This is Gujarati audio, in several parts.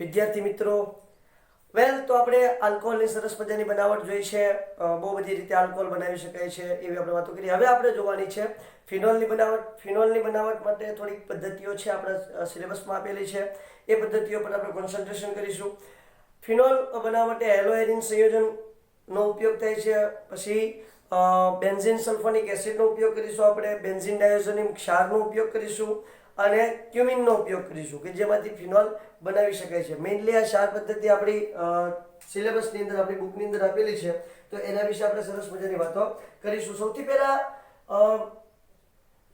વિદ્યાર્થી મિત્રો, વેલ તો આપણે આલ્કોહોલની સરસ મજાની બનાવટ જોઈ છે. બહુ બધી રીતે આલ્કોહોલ બનાવી શકાય છે એવી આપણે વાતો કરી. હવે આપણે જોવાની છે ફિનોલની બનાવટ. ફિનોલની બનાવટ માટે થોડીક પદ્ધતિઓ છે આપણા સિલેબસમાં આપેલી છે. એ પદ્ધતિઓ પર આપણે કોન્સન્ટ્રેશન કરીશું. ફિનોલ બનાવવા માટે હેલોએરિન સંયોજનનો ઉપયોગ થાય છે. પછી બેન્ઝીન સલ્ફોનિક એસિડનો ઉપયોગ કરીશું આપણે. બેન્ઝીન ડાયોઝોનિક ક્ષારનો ઉપયોગ કરીશું અને ક્યુમિનનો ઉપયોગ કરીશું કે જેમાંથી ફિનોલ બનાવી શકાય છે. મેઇનલી આ 4 પદ્ધતિ આપણી સિલેબસની અંદર, આપણી બુકની અંદર આપેલી છે, તો એના વિશે આપણે સરસ મજાની વાતો કરીશું. સૌથી પહેલા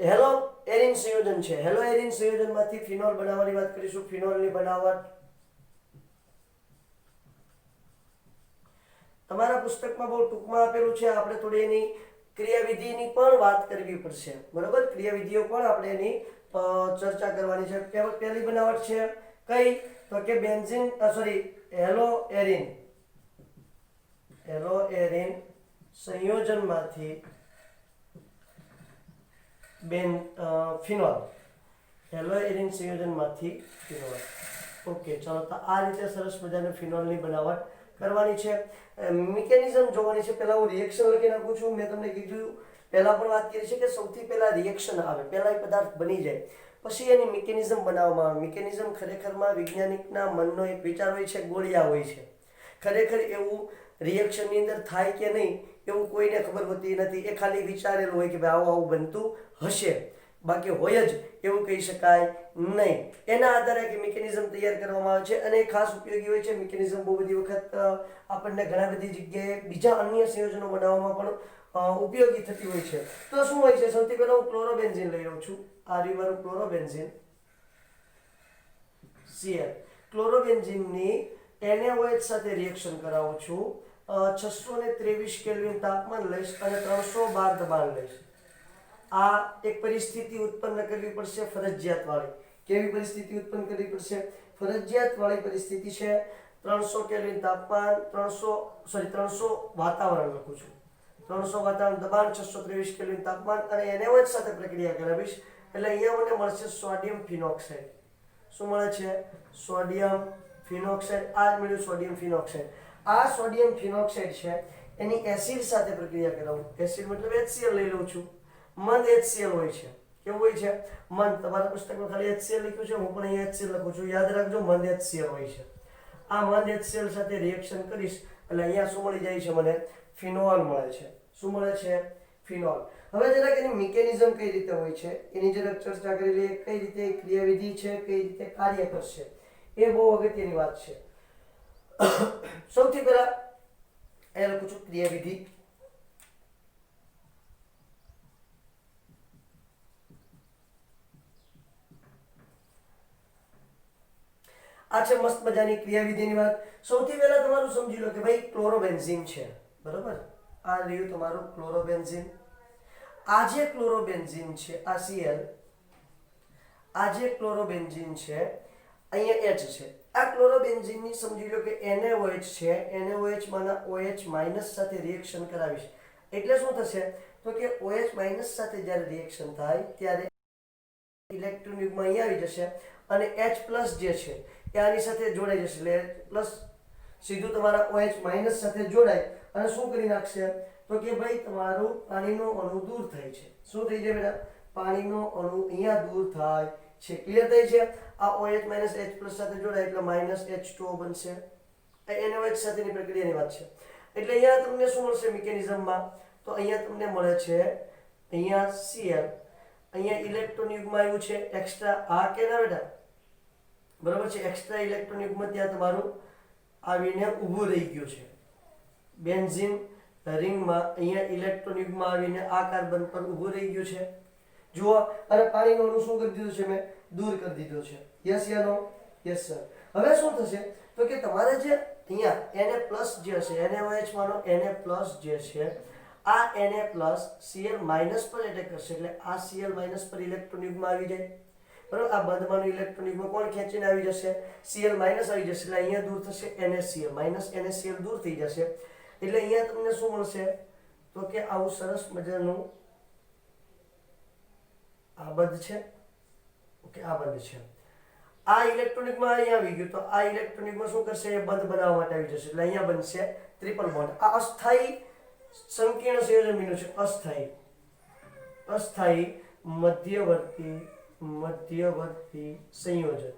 હેલો એરિન સંયોજન છે. હેલો એરિન સંયોજનમાંથી ફિનોલ બનાવવાની વાત કરીશું. ફિનોલની બનાવટ તમારા પુસ્તકમાં બહુ ટૂંકમાં આપેલું છે. આપણે થોડી એની ક્રિયાવિધિની પણ વાત કરવી પડશે, બરાબર. ક્રિયાવિધિઓ પણ આપણે એની ચર્ચા કરવાની છે. પહેલી બનાવટ છે કઈ? તો કે બેન્ઝીન હેલો એરિન સંયોજનમાંથી ફિનોલ. હેલો એરિન સંયોજનમાંથી ફિનોલ. ઓકે, ચાલો. તો આ રીતે સરસ મજાની ફિનોલની બનાવટ કરવાની છે. મિકેનિઝમ જોવાની છે. પહેલા હું રિએક્શન લખી નાખું છું. મેં તમને કીધું પહેલા પણ વાત કરી છે કે સૌથી પહેલા રિએક્શન આવે, પહેલા એ પદાર્થ બની જાય, પછી એની મિકેનિઝમ બનાવવામાં આવે. મિકેનિઝમ ખરેખરમાં વૈજ્ઞાનિકના મનનો એક વિચાર હોય છે, ગોળિયા હોય છે. ખરેખર એવું રિએક્શનની અંદર થાય કે નહીં એવું કોઈને ખબર હોતી નથી. એ ખાલી વિચારેલું હોય કે ભાઈ આવું આવું બનતું હશે, બાકી હોય જ એવું કહી શકાય નહીં. એના આધારે કે મિકેનિઝમ તૈયાર કરવામાં આવે છે અને એ ખાસ ઉપયોગી હોય છે. મિકેનિઝમ બહુ બધી વખત આપણને ઘણા બધી જગ્યાએ બીજા અન્ય સંયોજનો બનાવવામાં પણ ઉપયોગી થતી હોય છે. તો શું હોય છે? સૌથી પહેલા હું ક્લોરોબેન્ઝીન લઈ રહ્યો છું. આ રીવારું ક્લોરોબેન્ઝીન Cl. ક્લોરોબેન્ઝીનની NaOH સાથે રિએક્શન કરાવું છું. 623 કેલ્વિન તાપમાન લઈશ અને 312 દબાણ લઈશ. આ એક પરિસ્થિતિ ઉત્પન્ન કરવી પડશે ફરજિયાત વાળી. કેવી પરિસ્થિતિ ઉત્પન્ન કરવી પડશે? ફરજિયાત વાળી પરિસ્થિતિ છે. 300 કેલ્વિન તાપમાન, 300 વાતાવરણ લખું છું. 300 વાતાવરણ દબાણ, 623 કેલ્વિન તાપમાન અને NaOH સાથે પ્રક્રિયા કરાવીશ. એટલે અહીંયા મને મળશે સોડિયમ ફિનોક્સાઇડ. શું મળે છે? Sodium phenoxide. આ જ મળ્યું, સોડિયમ ફિનોક્સાઇડ. આ સોડિયમ ફિનોક્સાઇડ છે એની એસિડ સાથે પ્રક્રિયા કરાવું. એસિડ મતલબ HCl લઈ લઉં છું. મંદ HCl હોય છે. કેવું હોય છે? મંદ. તમારા પુસ્તકમાં ખાલી HCl લખ્યું છે, હું પણ અહીંયા HCl લખું છું. યાદ રાખજો, મંદ HCl હોય છે. આ મંદ HCl સાથે રિએક્શન કરીશ એટલે અહીંયા શું મળી જાય છે? મને ફિનોલ મળે છે. શું મળે છે? ફિનોલ. હવે જરાક એની મિકેનિઝમ કઈ રીતે હોય છે એની જરાક ચર્ચા કરી લઈએ. કઈ રીતે ક્રિયાવિધિ છે, કઈ રીતે કાર્ય કરશે, એ બહુ અગત્યની વાત છે. સૌથી પહેલા એ લખું છું ક્રિયાવિધિ. આ છે મસ્ત મજાની ક્રિયાવિધિની વાત. સૌથી પહેલા તમારું સમજી લો કે ભાઈ ક્લોરોબેન્ઝીન છે, બરોબર. આ રહ્યું તમારું ક્લોરોબેન્ઝીન. આ જે ક્લોરોબેન્ઝીન છે, આ Cl, આ જે ક્લોરોબેન્ઝીન છે, અહીંયા H છે. આ ક્લોરોબેન્ઝીનની સમજી લો કે NaOH છે. NaOH માના OH- સાથે રિએક્શન કરાવીશ એટલે શું થશે? તો કે OH- સાથે જ્યારે રિએક્શન થાય ત્યારે ઇલેક્ટ્રોન યુગ્મ અહીંયા આવી જશે અને H+ જે છે એ આની સાથે જોડાઈ જશે. એટલે પ્લસ સીધું તમારા OH- સાથે જોડાય અને શું કરી નાખશે? તો કે ભાઈ તમારું પાણીનો અણુ દૂર થાય છે. શું થઈ જાય બેટા? પાણીનો અણુ અહીંયા દૂર થાય છે. ક્લિયર થાય છે? આ OH- H+ સાથે જોડાય એટલે -H2O બનશે. આ NaOH સાથેની પ્રક્રિયાની વાત છે. એટલે અહીંયા તમને શું મળશે મિકેનિઝમમાં? તો અહીંયા તમને મળે છે, અહીંયા Cl, અહીંયા ઇલેક્ટ્રોન યુગ્મ આવ્યું છે એક્સ્ટ્રા. આ કે ના બેટા? બરાબર છે. એક્સ્ટ્રા ઇલેક્ટ્રોન યુગ્મ ત્યાં તમારું આવીને ઊભું રહી ગયું છે. બેન્ઝીન રિંગમાં અહીંયા ઇલેક્ટ્રોન યુગ્મ આવીને આ કાર્બન પર ઊભું રહી ગયું છે. જુઓ, અને પાણીનો અણુ શું કરી દીધું છે? મેં દૂર કરી દીધો છે. યસ યા નો? Yes sir. હવે શું થશે? તો કે તમારે જે અહીંયા Na+ જે હશે, NaOH માનો Na+ જે છે, આ Na+ Cl- પર એટેક કરશે એટલે આ Cl- પર ઇલેક્ટ્રોન યુગ્મ આવી જાય, બરાબર. આ બંધમાંનું ઇલેક્ટ્રોન યુગ્મ કોણ ખેંચીને આવી જશે? Cl- આવી જશે એટલે અહીંયા દૂર થશે NaCl. NaCl દૂર થઈ જશે એટલે અહીંયા તમને શું મળશે? તો કે આવું સરસ મજાનું આ બંધ છે. ઓકે, આ બંધ છે. આ ઇલેક્ટ્રોનિકમાં અહીંયા આવી ગયું, તો આ ઇલેક્ટ્રોનિકમાં શું કરશે, એ બંધ બનાવવા માટે આવી જશે, એટલે અહીંયા બનશે ટ્રિપલ બોન્ડ. આ અસ્થાયી સંકીર્ણ સંયોજન બન્યું છે, અસ્થાયી મધ્યવર્તી સંયોજન.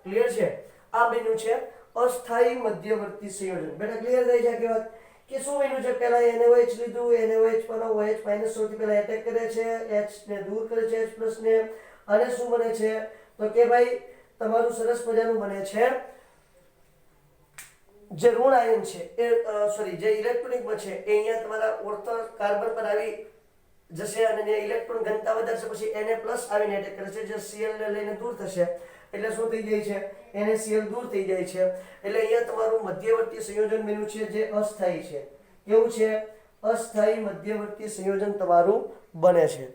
ક્લિયર છે? આ બન્યું છે અસ્થાયી મધ્યવર્તી સંયોજન. બેટા ક્લિયર થઈ જાય કે વાત કે શું બન્યું છે? પહેલા NaOH લીધું, NaOH પર OH માઇનસ સૌથી પહેલા એટેક કરે છે, H ને દૂર કરે છે, H પ્લસ ને, અને શું બને છે તો કે ભાઈ તમારું સરસ મજાનું બને છે જે ઋણ આયન છે એ સોરી જે ઇલેક્ટ્રોનિક બચે એ અહીંયા તમારા ઓર્થો કાર્બન પર આવી જશે અને ઇલેક્ટ્રોન ઘનતા વધારશે, પછી Na+ આવીને એટેક કરે છે, જે Cl ને લઈને દૂર થશે, એટલે શું થઈ જાય છે, NaCl દૂર થઈ જાય છે. એટલે અહીંયા તમારું મધ્યવર્તી સંયોજન બન્યું છે જે અસ્થાયી છે. કેવું છે? અસ્થાયી મધ્યવર્તી સંયોજન તમારું બને છે.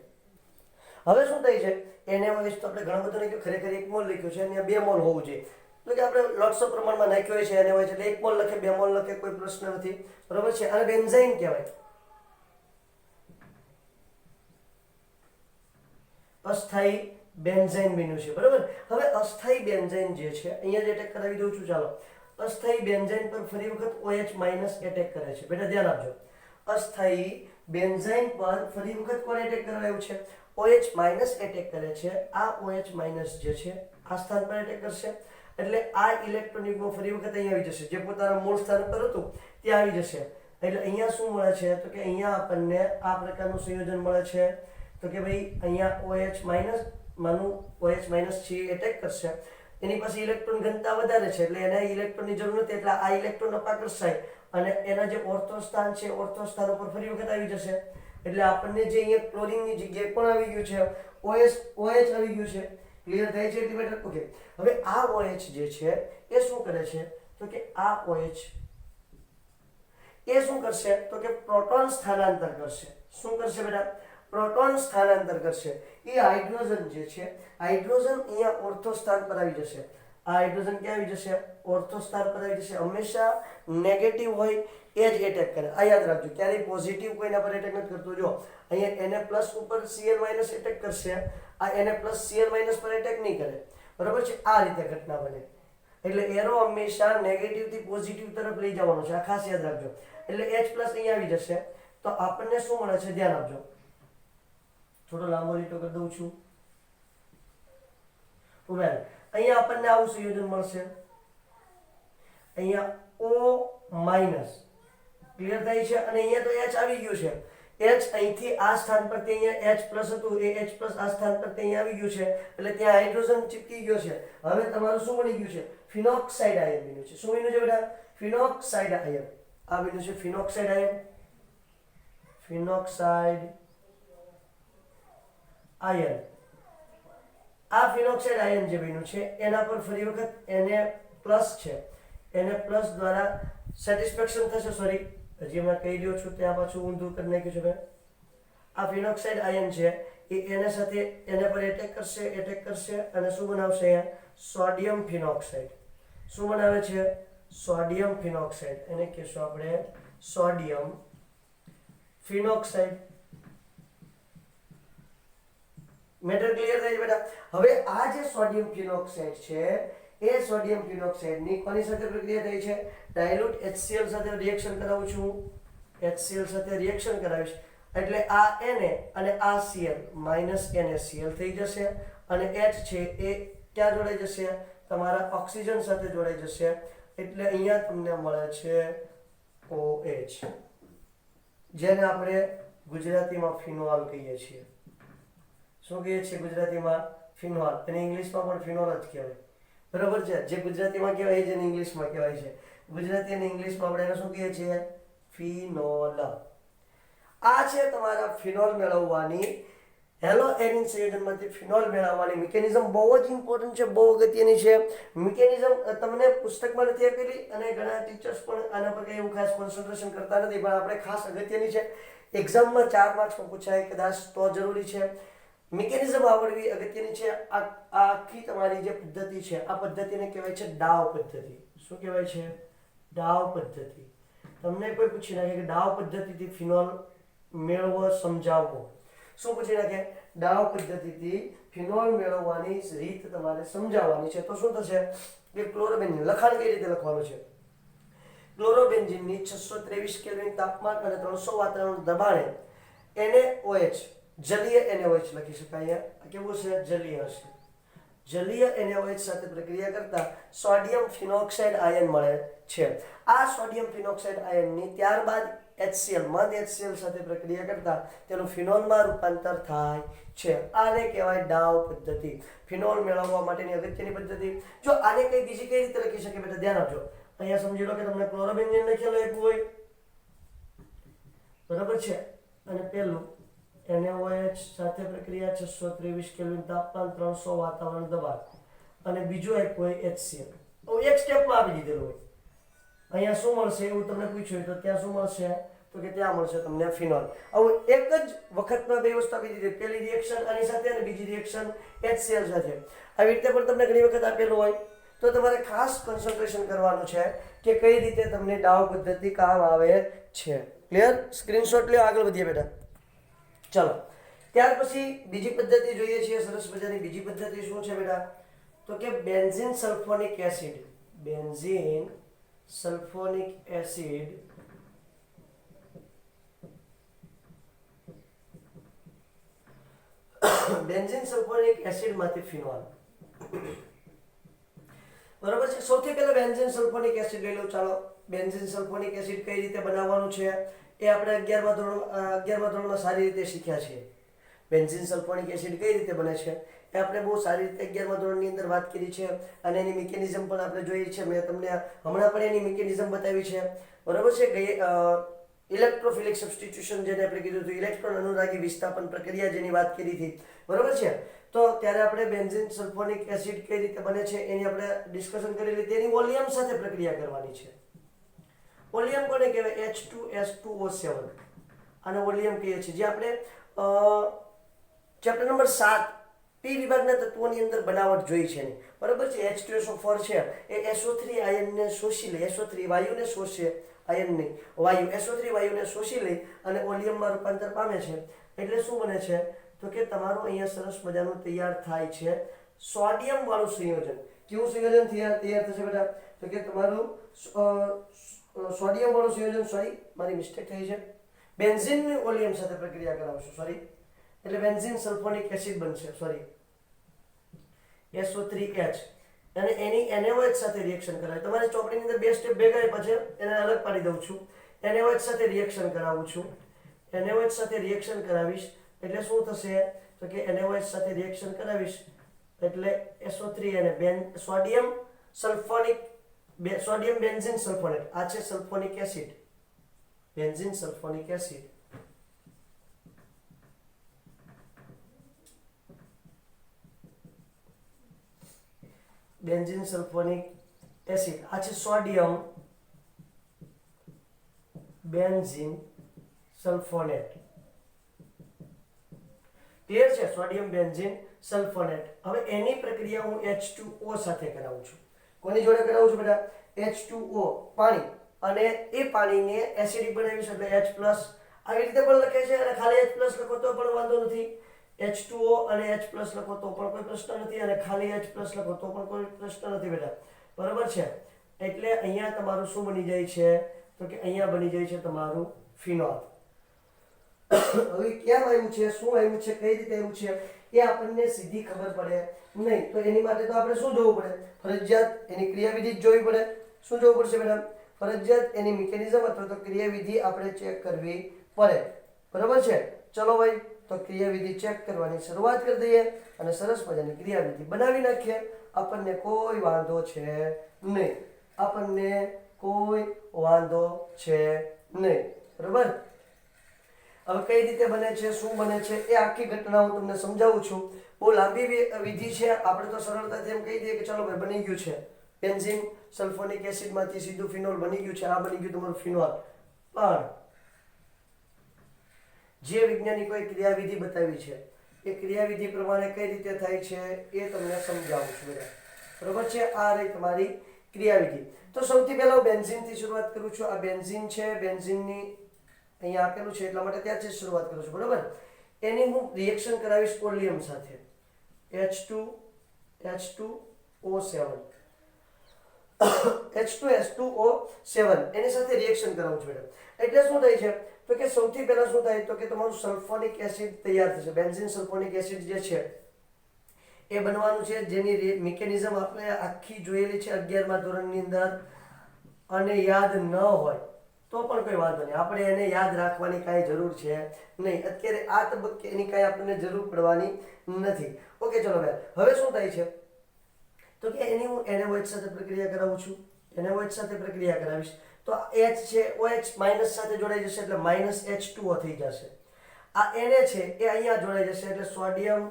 હવે શું થાય છે, NaOH તો આપણે ઘણું બધું લખ્યું, ખરેખર 1 મોલ લખ્યું છે અને 2 મોલ હોવું જોઈએ, એટલે કે આપણે લોટ્સ ઓફ પ્રમાણમાં નાખ્યો હોય છે NaOH, એટલે 1 મોલ લખે 2 મોલ લખે કોઈ પ્રશ્ન નથી, બરોબર છે. અને બેન્ઝાઇન કહેવાય, અસ્થાયી બેન્ઝાઇન બન્યું છે, બરોબર. હવે અસ્થાયી બેન્ઝાઇન જે છે અહીંયા જ એટેક કરાવી દઉં છું. ચાલો, અસ્થાયી બેન્ઝાઇન પર ફરી વખત OH- એટેક કરે છે. બેટા ધ્યાન આપજો, અસ્થાયી બેન્ઝાઇન પર ફરી વખત કોણ એટેક કરાવ્યું છે? OH- એટેક કરે છે. આ OH- જે છે આ સ્થાન પર એટેક કરશે, એટલે આ ઇલેક્ટ્રોનિકમાં ફરી વખત અહીંયા આવી જશે, જે પોતાના મૂળ સ્થાન પર હતું ત્યાં આવી જશે. એટલે અહીંયા શું મળે છે તો કે અહીંયા આપણને આ પ્રકારનું સંયોજન મળે છે, તો કે ભાઈ અહીંયા OH- માનું OH- છે એટેક કરશે, એની પાસે ઇલેક્ટ્રોન ઘનતા વધારે છે, એટલે એને ઇલેક્ટ્રોનની જરૂર નથી, એટલે આ ઇલેક્ટ્રોન અપાકર્ષાય અને એના જે ઓર્થો સ્થાન છે ઓર્થો સ્થાન ઉપર ફરી વખત આવી જશે. એટલે આપણને જે અહીંયા ક્લોરીનની જગ્યાએ પણ આવી ગયું છે, OH આવી ગયું છે. ક્લિયર થાય છે એટલી બેટર? ઓકે. હવે આ OH જે છે એ શું કરે છે તો કે આ OH એ શું કરશે તો કે પ્રોટોન સ્થાનાંતર કરશે. શું કરશે બેટા? પ્રોટોન સ્થાનાંતર કરશે. એ હાઇડ્રોજન જે છે, હાઇડ્રોજન અહીંયા ઓર્થો સ્થાન પર આવી જશે. આ હાઇડ્રોજન ક્યાં આવી જશે? ઓર્થો સ્થાન પર આવી જશે. હંમેશા નેગેટિવ હોય એ જ એટેક કરે, આ યાદ રાખજો, ક્યારેય પોઝિટિવ કોઈના પર એટેક નથી કરતો. જો અહીંયા Na+ ઉપર Cl- એટેક કરશે, આ Na+ Cl- પર એટેક નહીં કરે, બરોબર છે. આ રીતે ઘટના બને, એટલે એરો હંમેશા નેગેટિવ થી પોઝિટિવ તરફ લઈ જવાનો છે, આ ખાસ યાદ રાખજો. એટલે H+ અહીંયા આવી જશે, તો આપણને શું મળે છે ધ્યાન આપજો. થોડો લાંબો લીટો કરી દઉં છું. વેલ, અહીંયા આપણને આવું સંયોજન મળશે, અહીંયા O- ક્લિયર થાય છે, અને અહીંયા તો H આવી ગયું છે. H અહીંથી આ સ્થાન પર અહીંયા H+ હતું, એ H+ આ સ્થાન પર અહીંયા આવી ગયું છે, એટલે ત્યાં હાઇડ્રોજન ચીપકી ગયો છે. હવે તમારું શું બની ગયું છે? ફિનોક્સાઇડ આયન બન્યું છે. શું બન્યું છે બેટા? Phenoxide ion. આ બન્યું છે ફિનોક્સાઇડ આયન. Phenoxide ion. આ ફિનોક્સાઇડ આયન જે બન્યું છે એના પર ફરી વખત Na+ છે, Na+ દ્વારા સેટિસ્ફેક્શન થશે. સોરી, હજી મેં કહી રહ્યો છું ત્યાં પાછું ઊંધું કરી નાખ્યું છે. આ ફિનોક્સાઇડ આયન છે એ એના સાથે એના પર એટેક કરશે અને શું બનાવશે? Sodium phenoxide. શું બનાવે છે? Sodium phenoxide. એને કહેશું આપણે સોડિયમ ફિનોક્સાઇડ. મેટર ક્લિયર થાય છે બેટા? હવે આ જે સોડિયમ ફિનોક્સાઇડ છે એ સોડિયમ ફિનોક્સાઇડની કોની સાથે પ્રક્રિયા થઈ છે? ડાયલ્યુટ HCl સાથે રિએક્શન કરાવું છું. HCl સાથે રિએક્શન કરાવીશ એટલે આ Na અને આ Cl -NaCl થઈ જશે, અને H છે એ ક્યાં જોડાઈ જશે? તમારા ઓક્સિજન સાથે જોડાઈ જશે, એટલે અહીંયા તમને મળે છે OH, જેને આપણે ગુજરાતીમાં ફિનોલ કહીએ છીએ. શું કહીએ છીએ ગુજરાતીમાં? ફિનોલ. અને ઇંગ્લિશમાં પણ ફિનોલ જ કહેવાય, બરોબર છે. જે ગુજરાતીમાં કહેવાય છે ને ઇંગ્લિશમાં કહેવાય છે. ગુજરાતી અને ઇંગ્લિશમાં આપણે એને શું કહીએ છીએ? ફિનોલ. આ છે તમારા ફિનોલ મેળવવાની, હેલો એરિન સંયોજનમાંથી ફિનોલ મેળવવાની મિકેનિઝમ. બહુ જ ઇમ્પોર્ટન્ટ છે, બહુ અગત્યની છે મિકેનિઝમ. તમને પુસ્તકમાં નથી આપેલી અને ઘણા ટીચર્સ પણ આના પર કંઈ એવું ખાસ કોન્સન્ટ્રેશન કરતા નથી, પણ આપણે ખાસ અગત્યની છે. એક્ઝામમાં 4 માર્ક્સમાં પૂછાય કદાચ તો જરૂરી છે. મિકેનિઝમ આવડવી અગત્યની છે. આ આખી તમારી જે પદ્ધતિ છે આ પદ્ધતિને કહેવાય છે ડાવ પદ્ધતિ. શું કહેવાય છે? ડાવ પદ્ધતિ. તમને કોઈ પૂછી નાખે કે ડાવ પદ્ધતિથી ફિનોલ મેળવો, સમજાવો. શું પૂછી નાખે? ડાવ પદ્ધતિથી ફિનોલ મેળવવાની રીત તમારે સમજાવવાની છે. તો શું થશે કે ક્લોરોબેન્ઝીન લખાણ કઈ રીતે લખવાનું છે? ક્લોરોબેન્ઝીનની 623 કેલ્વિન તાપમાન અને 300 વાતાવરણ દબાણે NaOH જલીય NaOH લખી શકાય. અહીંયા કેવું છે? જલીય હશે. જલીય NaOH સાથે પ્રક્રિયા કરતા સોડિયમ ફિનોક્સાઇડ આયન મળે છે. આ સોડિયમ ફિનોક્સાઇડ આયનની ત્યારબાદ HCl મંદ HCl સાથે પ્રક્રિયા કરતા તેનું ફિનોલમાં રૂપાંતર થાય છે. આને કહેવાય ડાવ પદ્ધતિ. ફિનોલ મેળવવા માટેની અગત્યની પદ્ધતિ. જો આને કઈ બીજી કઈ રીતે લખી શકે બેટા ધ્યાન આપજો. અહીંયા સમજી લો કે તમને ક્લોરોબેન્ઝીન લખેલું આપ્યું હોય, બરાબર છે, અને પેલું NaOH સાથે પ્રક્રિયા 623 કેલ્વિન તાપમાન 300 વાતાવરણ દબાણ, અને બીજું એક હોય HCl. હવે એક સ્ટેપમાં આપી દીધેલું હોય. અહીંયા શું મળશે એવું તમને પૂછ્યું હોય તો ત્યાં શું મળશે? તો કે ત્યાં મળશે તમને ફિનોલ. હવે એક જ વખતમાં બે વસ્તુ આપી દીધી. પહેલી રિએક્શન આની સાથે અને બીજી રિએક્શન HCl સાથે. આવી રીતે પણ તમને ઘણી વખત આપેલું હોય તો તમારે ખાસ કોન્સન્ટ્રેશન કરવાનું છે કે કઈ રીતે તમને ડાવ પદ્ધતિ કામ આવે છે. ક્લિયર? સ્ક્રીનશોટ લ્યો, આગળ વધીએ બેટા. ચલો, ત્યાર પછી બીજી પદ્ધતિ જોઈએ છીએ. સરસ મજાની બીજી પદ્ધતિ શું છે બેટા? તો કે benzene sulphonic acid. Benzene sulphonic acid benzene sulphonic acid માંથી ફિનોલ. બરાબર છે. સૌથી પહેલા બેન્ઝીન સલ્ફોનિક એસિડ લઈ લો. ચાલો, બેન્ઝીન સલ્ફોનિક એસિડ કઈ રીતે બનાવવાનું છે એ આપણે 11મા ધોરણમાં સારી રીતે શીખ્યા છીએ. બેન્ઝીન સલ્ફોનિક એસિડ કઈ રીતે બને છે એ આપણે બહુ સારી રીતે 11મા ધોરણની અંદર વાત કરી છે, અને એની મિકેનિઝમ પણ આપણે જોઈ છે. મેં તમને હમણાં પણ એની મિકેનિઝમ બતાવી છે. બરાબર છે. ઇલેક્ટ્રોફિલિક સબસ્ટિટ્યુશન જેને આપણે કીધું હતું, ઇલેક્ટ્રોન અનુરાગી વિસ્થાપન પ્રક્રિયા જેની વાત કરી હતી, બરાબર છે. તો ત્યારે આપણે બેન્ઝીન સલ્ફોનિક એસિડ કઈ રીતે બને છે એની આપણે ડિસ્કશન કરેલી. તેની વોલ્યુમ સાથે પ્રક્રિયા કરવાની છે. વોલ્યુમ કોને કહેવાય? H2S2O7 આને વોલ્યુમ કહીએ છીએ. જે આપણે ચેપ્ટર નંબર 7 પી વિભાગના તત્વોની અંદર બનાવટ જોઈ છે, બરાબર છે. H2SO4 છે એ SO3 આયનને શોષી લે, SO3 વાયુને શોષે, આયનની વાયુ SO3 વાયુને શોષી લઈ અને વોલ્યુમમાં રૂપાંતર પામે છે. એટલે શું બને છે? તો કે તમારું અહીંયા સરસ મજાનું તૈયાર થાય છે સોડિયમ વાળું સંયોજન. કેવું સંયોજન તૈયાર થશે બેટા? તો કે તમારું સોડિયમ વાળું સંયોજન, સોરી મારી મિસ્ટેક થઈ છે, બેન્ઝીનની વોલ્યુમ સાથે પ્રક્રિયા કરાવશો, સોરી, એટલે બેન્ઝીન સલ્ફોનિક એસિડ બનશે, સોરી, SO3H, અને એની NaOH સાથે રિએક્શન કરાવે. તમારી ચોપડીની અંદર બે સ્ટેપ ભેગા આપ્યા છે, એને અલગ પાડી દઉં છું. NaOH સાથે રિએક્શન કરાવું છું. NaOH સાથે રિએક્શન કરાવીશ એટલે શું થશે? તો કે NaOH સાથે રિએક્શન કરાવીશ એટલે SO3 અને sodium sulphonic, sodium benzene sulphonate. આ છે sulphonic acid, benzene sulphonic acid. Benzene sulphonic acid. આ છે સોડિયમ બેન્ઝીન સલ્ફોનેટ. ક્લિયર છે? Sodium benzene sulphonate. હવે એની પ્રક્રિયા હું H2O સાથે કરાવું છું. કોની જોડે કરાવું છું બેટા? H2O, પાણી, અને એ પાણીને એસિડિક બનાવીશ એટલે H+. આવી રીતે પણ લખે છે, અને ખાલી H+ લખો તો પણ વાંધો નથી. H2O અને H+ લખો તો પણ કોઈ પ્રશ્ન નથી, અને ખાલી H+ લખો તો પણ કોઈ પ્રશ્ન નથી બેટા, બરાબર છે. એટલે અહીંયા તમારું શું બની જાય છે? તો કે અહીંયા બની જાય છે તમારું ફિનોલ. હવે કેમ આવ્યું છે, શું આવ્યું છે, કઈ રીતે આવ્યું છે એ આપણને સીધી ખબર પડે નહીં. તો એની માટે તો આપણે શું જોવું પડે? ફરજિયાત એની ક્રિયાવિધિ જ જોવી પડે. શું જોવું પડશે બેટા? ફરજિયાત એની મિકેનિઝમ અથવા તો ક્રિયાવિધિ આપણે ચેક કરવી પડે, બરાબર છે. ચલો ભાઈ, તો ક્રિયાવિધિ ચેક કરવાની શરૂઆત કરી દઈએ અને સરસ મજાની ક્રિયાવિધિ બનાવી નાખીએ. આપણને કોઈ વાંધો છે નહીં, આપણને કોઈ વાંધો છે નહીં, બરાબર. હવે કઈ રીતે બને છે, શું બને છે એ આખી ઘટના હું તમને સમજાવું છું. બહુ લાંબી વિધિ છે. આપણે તો સરળતાથી એમ કહી દઈએ કે ચાલો ભાઈ બની ગયું છે, બેન્ઝીન સલ્ફોનિક એસિડ માંથી સીધું ફિનોલ બની ગયું છે. આ બની ગયું તમારું ફિનોલ. પણ જે વૈજ્ઞાનિકોએ ક્રિયાવિધિ બતાવી છે એ ક્રિયાવિધિ પ્રમાણે કઈ રીતે થાય છે એ તમને સમજાવું છું, બરાબર છે. આ રહી તમારી ક્રિયાવિધિ. તો સૌથી પહેલા હું બેન્ઝીનથી શરૂઆત કરું છું. આ બેન્ઝીન છે, બેન્ઝીનની અહીંયા આપેલું છે એટલા માટે ત્યાંથી શરૂઆત કરું છું, બરાબર. એની હું રિએક્શન કરાવીશ ઓલિયમ સાથે H2H2O7 H2S2O7 એની સાથે રિએક્શન કરાવું છું મેડમ. એટલે શું થાય છે તો કે સૌથી પહેલા શું થાય તો કે તમારું સલ્ફોનિક એસિડ તૈયાર થશે. બેન્ઝીન સલ્ફોનિક એસિડ જે છે એ બનવાનું છે, જેની મિકેનિઝમ આપણે આખી જોયેલી છે 11મા ધોરણની અંદર, અને યાદ ન હોય તો પણ કોઈ વાંધો નહીં, આપણે એને યાદ રાખવાની કાંઈ જરૂર છે નહીં. અત્યારે આ તબક્કે એની કાંઈ આપણને જરૂર પડવાની નથી. ઓકે, ચલો ભાઈ, હવે શું થાય છે તો કે એની હું NaOH સાથે પ્રક્રિયા કરાવું છું. NaOH સાથે પ્રક્રિયા કરાવીશ તો H છે OH માઇનસ સાથે જોડાઈ જશે એટલે માઇનસ H2O થઈ જશે. આ Na છે એ અહીંયા જોડાઈ જશે એટલે સોડિયમ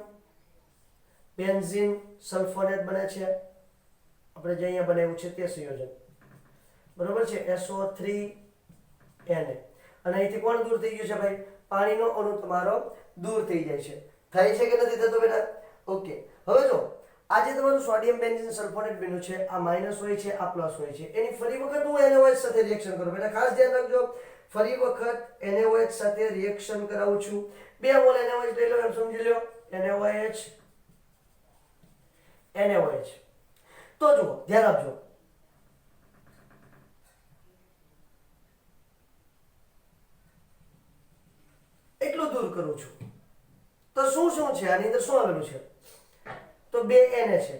બેન્ઝીન સલ્ફોનેટ બને છે. આપણે જે અહીંયા બનાવ્યું છે તે સંયોજન બરોબર છે, SO3 Na. અને અહીંથી કોણ દૂર થઈ ગયું છે ભાઈ? પાણીનો અણુ તમારો દૂર થઈ જાય છે. થાય છે કે નથી થતો બેટા? ઓકે, હવે જો આજે તમારું સોડિયમ બેન્ઝીન સલ્ફોનેટ બન્યું છે, આ માઇનસ હોય છે, આ પ્લસ હોય છે, એની ફરી વખત હું NaOH સાથે રિએક્શન કરું. બેટા ખાસ ધ્યાન રાખજો, ફરી વખત NaOH સાથે રિએક્શન કરાવું છું. 2 મોલ NaOH લઈ લો, એમ સમજી લો, NaOH NaOH. તો જુઓ, ધ્યાન આપજો, એટલું દૂર કરું છું તો શું છે આની અંદર? શું આવેલું છે? તો 2 Na છે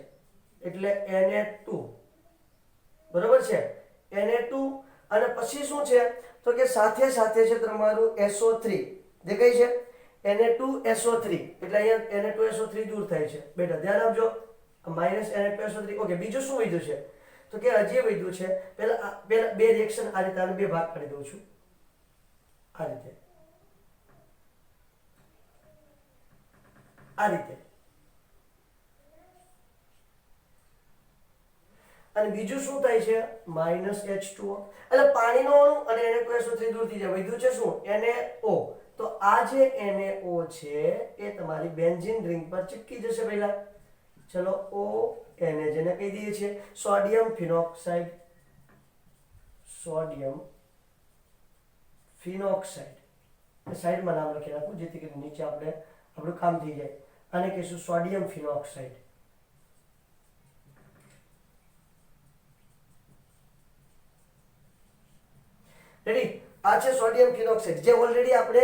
એટલે Na2 બરોબર છે, Na2. અને પછી શું છે તો કે સાથે સાથે છે તમારું SO3 દેખાય છે, Na2SO3 એટલે અહીંયા Na2SO3 દૂર થાય છે. બેટા ધ્યાન આપજો, માઇનસ Na2SO3. ઓકે, બીજું શું વધ્યું છે તો કે હજી વધ્યું છે, પહેલા બે રિએક્શન આ રીતે, આને 2 ભાગ કરી દઉં છું આ રીતે, આ રીતે. અને બીજું શું થાય છે? Minus H2O. એટલે પાણીનો અણુ અને Na2SO3 દૂર થઈ જાય. વધ્યું છે શું? NaO. તો આ જે NaO છે એ તમારી બેન્ઝીન રિંગ પર ચિપકી જશે પહેલા. ચલો, ONa જેને કહી દઈએ છીએ સોડિયમ ફિનોક્સાઇડ. સોડિયમ ફિનોક્સાઇડ સાઈડમાં નામ લખી રાખું જેથી કરીને નીચે આપણે આપણું કામ થઈ જાય. આને કહીશું સોડિયમ ફિનોક્સાઇડ. રેડી? આ છે સોડિયમ ફિનોક્સાઇડ, જે ઓલરેડી આપણે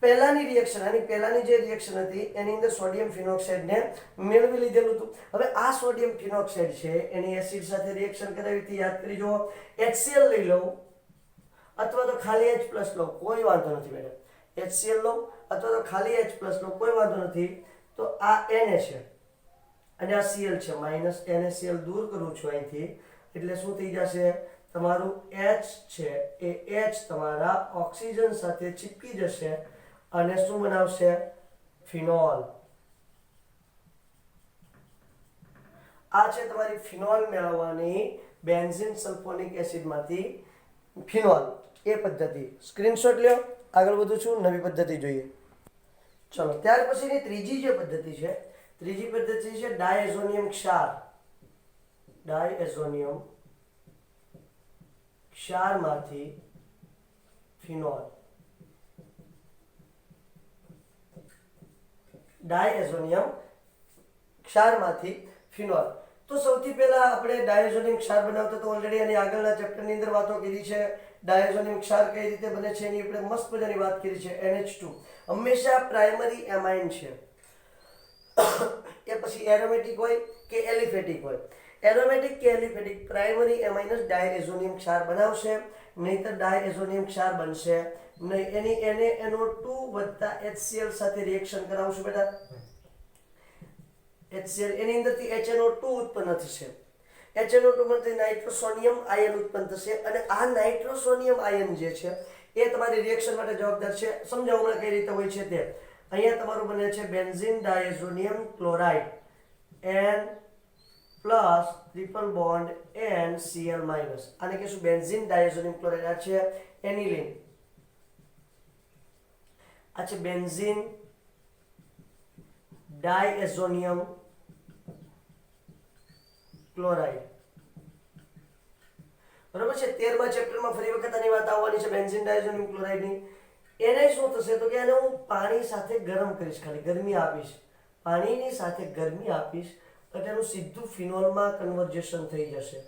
પહેલાની રિએક્શન, આની પહેલાની જે રિએક્શન હતી એની અંદર સોડિયમ ફિનોક્સાઇડ ને મેળવી લીધેલું હતું. હવે આ સોડિયમ ફિનોક્સાઇડ છે એની એસિડ સાથે રિએક્શન કરાવી હતી, યાદ કરી જુઓ. HCl લઈ લઉં અથવા તો ખાલી H+ લઉં, કોઈ વાંધો નથી બેટા. HCl લઉં અથવા તો ખાલી H+ લઉં, કોઈ વાંધો નથી. તો આ Na છે અને આ Cl છે, માઇનસ NaCl દૂર કરું છું અહીંથી એટલે શું થઈ જશે? તમારું H છે એ H તમારા ઓક્સિજન સાથે ચીપકી જશે અને શું બનાવશે? ફિનોલ. આ છે તમારી ફિનોલ મેળવવાની બેન્ઝીન સલ્ફોનિક એસિડમાંથી ફિનોલ. એ પદ્ધતિ સ્ક્રીનશોટ લ્યો. આગળ વધું છું, નવી પદ્ધતિ જોઈએ. ચલો, ત્યાર પછીની ત્રીજી જે પદ્ધતિ છે, ત્રીજી પદ્ધતિ છે ડાયઝોનિયમ ક્ષાર. ડાયઝોનિયમ ક્ષારમાંથી ફિનોલ. ડાયઝોનિયમ ક્ષારમાંથી ફિનોલ. તો સૌથી પહેલા આપણે ડાયઝોનિયમ ક્ષાર બનાવતા તો ઓલરેડી એની આગળના ચેપ્ટરની અંદર વાતો કરી છે. ડાયઝોનિયમ ક્ષાર કઈ રીતે બને છે એની આપણે મસ્ત મજાની વાત કરી છે. NH2 હંમેશા પ્રાઇમરી એમાઇન છે, એ પછી એરોમેટિક હોય કે એલિફેટિક હોય. એરોમેટિક કે એલિફેટિક પ્રાઇમરી એમાઇન જ ડાયઝોનિયમ ક્ષાર બનાવશે, નહીતર ડાયઝોનિયમ ક્ષાર બનશે નહીં. એની NaNO2 વત્તા HCl સાથે રિએક્શન કરાવશું બેટા. HCl એની અંદરથી HNO2 ઉત્પન્ન થશે. HNO2 માંથી નાઇટ્રોસોનિયમ આયન ઉત્પન્ન થશે અને આ નાઇટ્રોસોનિયમ આયન જે છે એ તમારી રિએક્શન માટે જવાબદાર છે. સમજાવો હમણાં કઈ રીતે હોય છે તે. અહીંયા તમારું બને છે benzene diazonium chloride, N plus triple bond NCl minus. આને કહીશું બેન્ઝીન ડાયઝોનિયમ ક્લોરાઇડ. આ છે એનિલિન, આ છે બેન્ઝીન ડાયઝોનિયમ ક્લોરાઇડ. બરાબર છે. 13મા ચેપ્ટરમાં ફરી વખત આની વાત આવવાની છે બેન્ઝીન ડાયઝોનિયમ ક્લોરાઇડની. એને શું થશે તો કે એને હું પાણી સાથે ગરમ કરીશ, ખાલી ગરમી આપીશ, પાણીની સાથે ગરમી આપીશ એટલે એનું સીધું ફિનોલમાં કન્વર્ઝેશન થઈ જશે.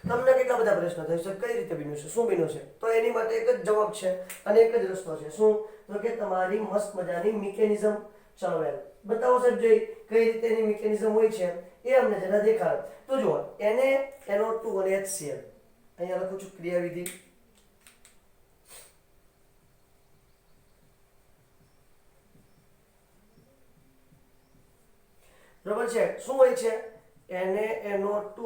તમને કેટલા બધા પ્રશ્ન થઈ છે, કઈ રીતે બન્યું છે, શું બન્યું છે? તો એની માટે એક જ જવાબ છે અને એક જ રસ્તો છે. શું? તો કે તમારી મસ્ત મજાની મિકેનિઝમ. ચાલો બેન બતાવો સાહેબ જોઈ કઈ રીતે એની મિકેનિઝમ હોય છે એ અમને જરા દેખાડો. તો જુઓ NaNO2 અને HCl અહીંયા લખું છું ક્રિયાવિધિ. બરોબર છે. શું હોય છે? NaNO2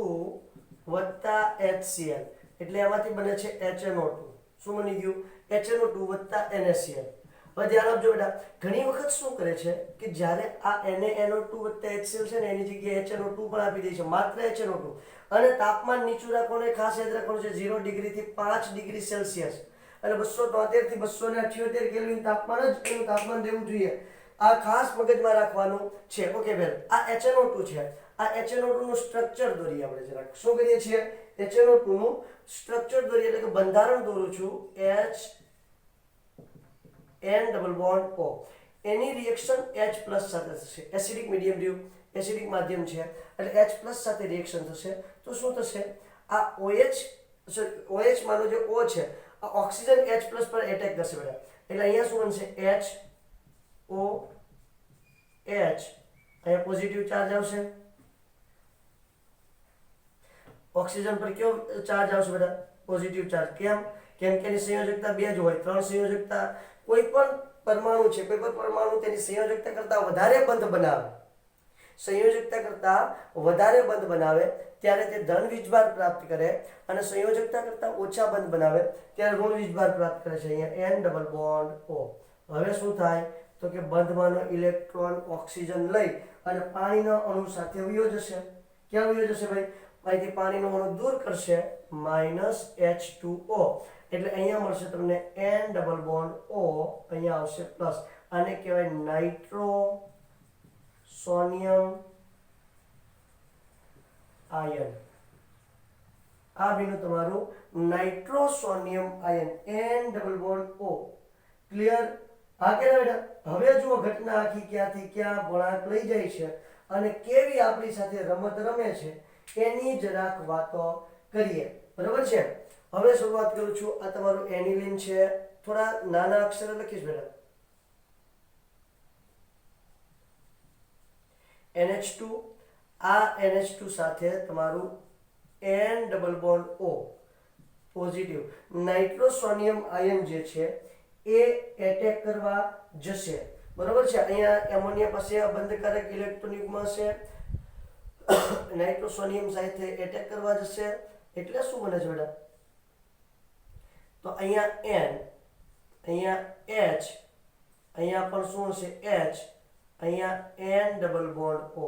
વત્તા HCl એટલે એમાંથી બને છે HNO2. શું બની ગયું? HNO2 વત્તા NaCl. હવે ધ્યાન આપજો બેટા, ઘણી વખત શું કરે છે કે જ્યારે આ NaNO2 વત્તા HCl છે ને એની જગ્યાએ HNO2 પણ આપી દે છે, માત્ર HNO2, અને તાપમાન નીચું રાખવાનું, ખાસ યાદ રાખવાનું છે 0 ડિગ્રી થી 5 ડિગ્રી સેલ્સિયસ એટલે 273 થી 278 કેલ્વિન તાપમાન જ એનું તાપમાન દેવું જોઈએ. આ ખાસ મગજમાં રાખવાનું છે. ઓકે બેન, આ HNO2 છે. આ HNO2 નું સ્ટ્રક્ચર દોરીએ આપણે જરાક. શું કરીએ છીએ? HNO2 નું સ્ટ્રક્ચર દોરીએ એટલે કે બંધારણ દોરું છું. N double bond O. એની રિએક્શન H+ સાથે થશે. એસિડિક મીડિયમ રહ્યું, એસિડિક માધ્યમ છે એટલે H+ સાથે રિએક્શન થશે. તો શું થશે? આ OH માનો જે O છે આ ઓક્સિજન H+ પર એટેક કરશે બેટા. એટલે અહીંયા શું બનશે? HOH. અહીંયા પોઝિટિવ ચાર્જ આવશે. ઓક્સિજન પર કયો ચાર્જ આવશે બેટા? Positive charge. કેમ? કેમ કે એની સંયોજકતા 2 જ હોય. 3 સંયોજકતા કોઈ પણ પરમાણુ છે, કોઈ પણ પરમાણુ તેની સંયોજકતા કરતા વધારે બંધ બનાવે, સંયોજકતા કરતા વધારે બંધ બનાવે ત્યારે તે ધન વીજભાર પ્રાપ્ત કરે, અને સંયોજકતા કરતા ઓછા બંધ બનાવે ત્યારે ઋણ વીજભાર પ્રાપ્ત કરે છે. અહીંયા N ડબલ બોન્ડ O. હવે શું થાય તો કે બંધમાંનો ઇલેક્ટ્રોન ઓક્સિજન લઈ અને પાણીના અણુ સાથે વયો જશે. ક્યાં વયો જશે ભાઈ? અહીંથી પાણીનો અણુ દૂર કરશે, -H2O. એટલે અહીંયા મળશે તમને N ડબલ બોન્ડ O, અહીંયા આવશે પ્લસ. આને કહેવાય નાઇટ્રો સોનિયમ આયન. આ બીનું તમારું nitrosonium ion, N double bond O. Clear? આ કે બેટા હવે જુઓ ઘટના આખી ક્યાંથી ક્યાં વળાંક લઈ જાય છે અને કેવી આપણી સાથે રમત રમે છે એની જરાક વાતો કરીએ. બરાબર છે? હવે શરૂઆત કરું છું. આ તમારું એનિલિન છે, થોડા નાના અક્ષરે લખીશ બેટા. NH2, આ NH2 સાથે તમારું N double bond O positive. Nitrosonium ion જે છે એ એટેક કરવા જશે. બરોબર છે? અહીંયા એમોનિયા પાસે બંધકારક ઇલેક્ટ્રોન યુગ્મ છે, નાઇટ્રોસોનિયમ સાથે એટેક કરવા જશે એટલે શું બને છે બેટા? તો અહીંયા N, અહીંયા H, અહીંયા પણ શું હશે? H, અહીંયા N ડબલ બોન્ડ O.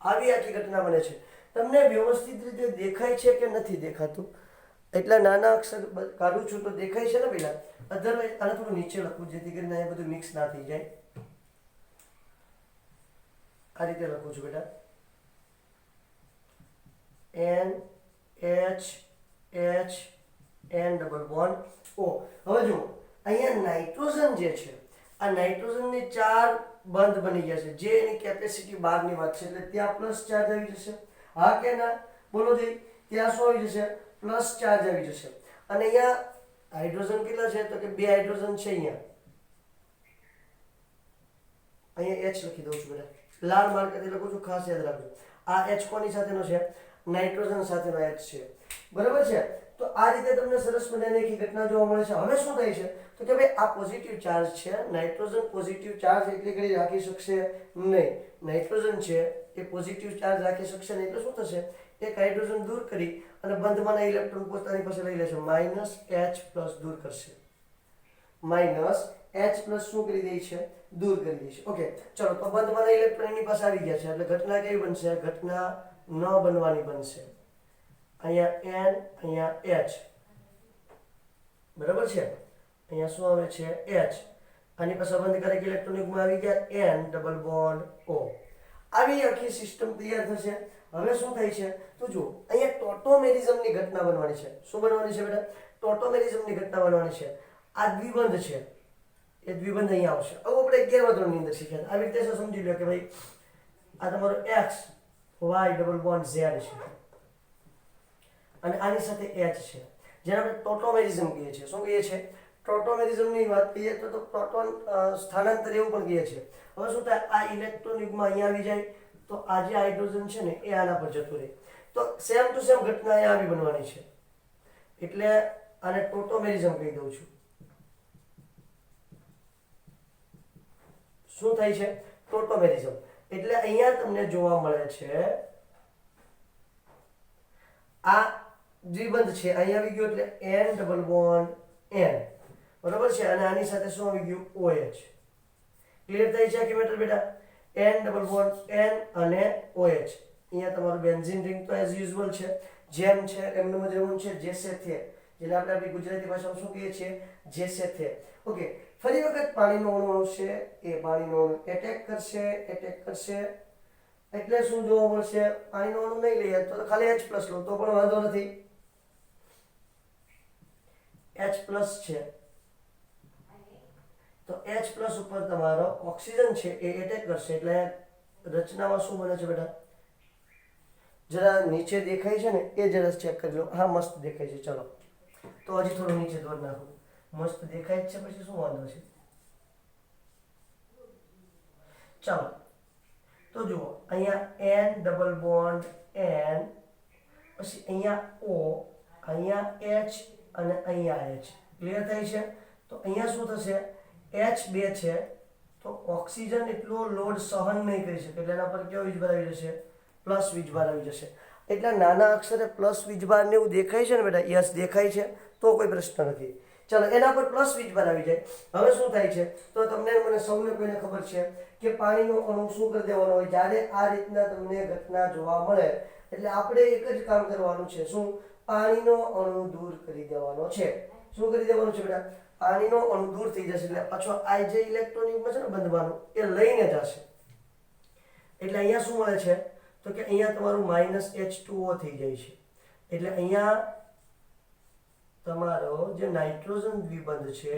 આવી આખી ઘટના બને છે. તમને વ્યવસ્થિત રીતે દેખાય છે કે નથી દેખાતું? એટલા નાના અક્ષર કાઢું છું તો દેખાય છે ને પેલા? અધરવાઇઝ આને થોડું નીચે લખું જેથી કરીને અહીંયા બધું મિક્સ ના થઈ જાય. આ રીતે લખું છું બેટા. N H H N double bond O. હવે જુઓ અહીંયા નાઇટ્રોજન જે છે, આ નાઇટ્રોજનની 4 બંધ બની ગયા છે જે એની કેપેસિટી 12 ની વાત છે એટલે ત્યાં પ્લસ ચાર્જ આવી જશે. હા કે ના? બોલો જઈ. ત્યાં શું આવી જશે? પ્લસ ચાર્જ આવી જશે. અને અહીંયા હાઇડ્રોજન કેટલા છે તો કે 2 હાઇડ્રોજન છે. અહીંયા H લખી દઉં છું બેટા, લાલ માર્કરથી લખું છું, ખાસ યાદ રાખજો. આ H કોની સાથેનો છે? નાઇટ્રોજન સાથેનો H છે. બરાબર છે? તો આ રીતે તમને સરસ મજાની એક ઘટના જોવા મળે છે. હવે શું થાય છે તો કે ભાઈ આ પોઝિટિવ ચાર્જ છે, નાઇટ્રોજન પોઝિટિવ ચાર્જ એટલી ઘડી રાખી શકશે નહીં. નાઇટ્રોજન છે એ પોઝિટિવ ચાર્જ રાખી શકશે નહીં એટલે શું થશે? એક હાઇડ્રોજન દૂર કરી અને બંધમાંના ઇલેક્ટ્રોન પોતાની પાસે લઈ લેશે, -H+ દૂર કરશે. -H+ શું કરી દે છે? દૂર કરી દે છે. ઓકે ચલો, તો બંધમાંના ઇલેક્ટ્રોન એની પાસે આવી ગયા છે એટલે ઘટના કેવી બનશે? ઘટના ન બનવાની બનશે. અહીંયા N, અહીંયા H. બરાબર છે? અહીંયા શું આવે છે? H. આની પાસે બંધકારક ઇલેક્ટ્રોન યુગ્મ આવી ગયા, N ડબલ બોન્ડ O. આવી આખી સિસ્ટમ તૈયાર થશે. હવે શું થાય છે તો જુઓ અહીંયા ટોટોમેરિઝમની ઘટના બનવાની છે. શું બનવાની છે બેટા? ટોટોમેરિઝમની ઘટના બનવાની છે. આ દ્વિબંધ છે, એ દ્વિબંધ અહીંયા આવશે. હવે આપણે 11મા ધોરણની અંદર શીખ્યા આવી રીતે સમજી લો કે ભાઈ આ તમારો x y double bond z છે અને આની સાથે h છે, જેને આપણે ટોટોમેરિઝમ કહીએ છીએ. શું કહીએ છીએ? ટોટોમેરિઝમની વાત કરીએ તો પ્રોટોન સ્થાનાંતર એવું પણ કહીએ છીએ. હવે શું થાય? આ ઇલેક્ટ્રોન યુગ્મ અહીંયા આવી જાય તો આ જે હાઇડ્રોજન છે ને એ આના પર જતું રહે, તો સેમ ટુ સેમ ઘટના અહીંયા આવી બનવાની છે. એટલે આને ટોટોમેરિઝમ કહી દઉં છું. શું થાય છે? ટોટોમેરિઝમ. એટલે અહીંયા તમને જોવા મળે છે આ દ્વિબંધ છે, અહીંયા આવી ગયું એટલે n ડબલ બોન્ડ n, બરોબર છે. અને આની સાથે શું આવી ગયું? OH. ક્લિયર થઈ છે કે મેટર બેટા? n ડબલ બોન્ડ n અને OH. અહીંયા તમારું બેન્ઝીન રિંગ તો એઝ યુઝ્યુઅલ છે, જેમ છે એમનું જેવું છે, જેસે જેને આપણે આપણી ગુજરાતી ભાષામાં શું કહીએ છીએ? જેસે. ઓકે, ફરી વખત પાણીનો અણુ આવશે, એ પાણીનો અણુ એટેક કરશે એટલે શું જોવા મળશે? પાણીનો અણુ નહીં લઈએ તો ખાલી H+ લો તો પણ વાંધો નથી. H+ છે તો H+ ઉપર તમારો ઓક્સિજન છે એ એટેક કરશે એટલે રચનામાં શું બને છે બેટા? જરા નીચે દેખાય છે ને એ જરા ચેક કરી લો. હા, મસ્ત દેખાય છે. ચલો તો હજી થોડું નીચે દોડ નાખું. મસ્ત દેખાય જ છે, પછી શું વાંધો છે? ચાલો તો જુઓ અહીંયા n ડબલ બોન્ડ n, પછી અહીંયા O, અહીંયા H અને અહીંયા H. ક્લિયર થાય છે? તો અહીંયા શું થશે? H2 છે તો ઓક્સિજન એટલો લોડ સહન નહીં કરી શકે એટલે એના પર કેવો વીજભાર આવી જશે? પ્લસ વીજભાર આવી જશે. એટલે નાના અક્ષરે પ્લસ વીજભાર ને એવું દેખાય છે ને બેટા? યસ, દેખાય છે, તો કોઈ પ્રશ્ન નથી. ચાલો એના પર પ્લસ વીજભાર આવી જાય. હવે શું થાય છે તો તમને મને સૌને કોઈને ખબર છે કે પાણીનો અણુ શું કરી દેવાનો હોય? જ્યારે આ રીતના તમને ઘટના જોવા મળે એટલે આપણે એક જ કામ કરવાનું છે. શું? પાણીનો અણુ દૂર કરી દેવાનો છે. શું કરી દેવાનું છે બેટા? પાણીનો અણુ દૂર થઈ જશે એટલે પાછો આ જે ઇલેક્ટ્રોન યુગ્મ છે ને બંધવાનું, એ લઈને જશે. એટલે અહીંયા શું મળે છે તો કે અહીંયા તમારું -H2O થઈ જાય છે. એટલે અહીંયા તમારો જે નાઇટ્રોજન દ્વિબંધ છે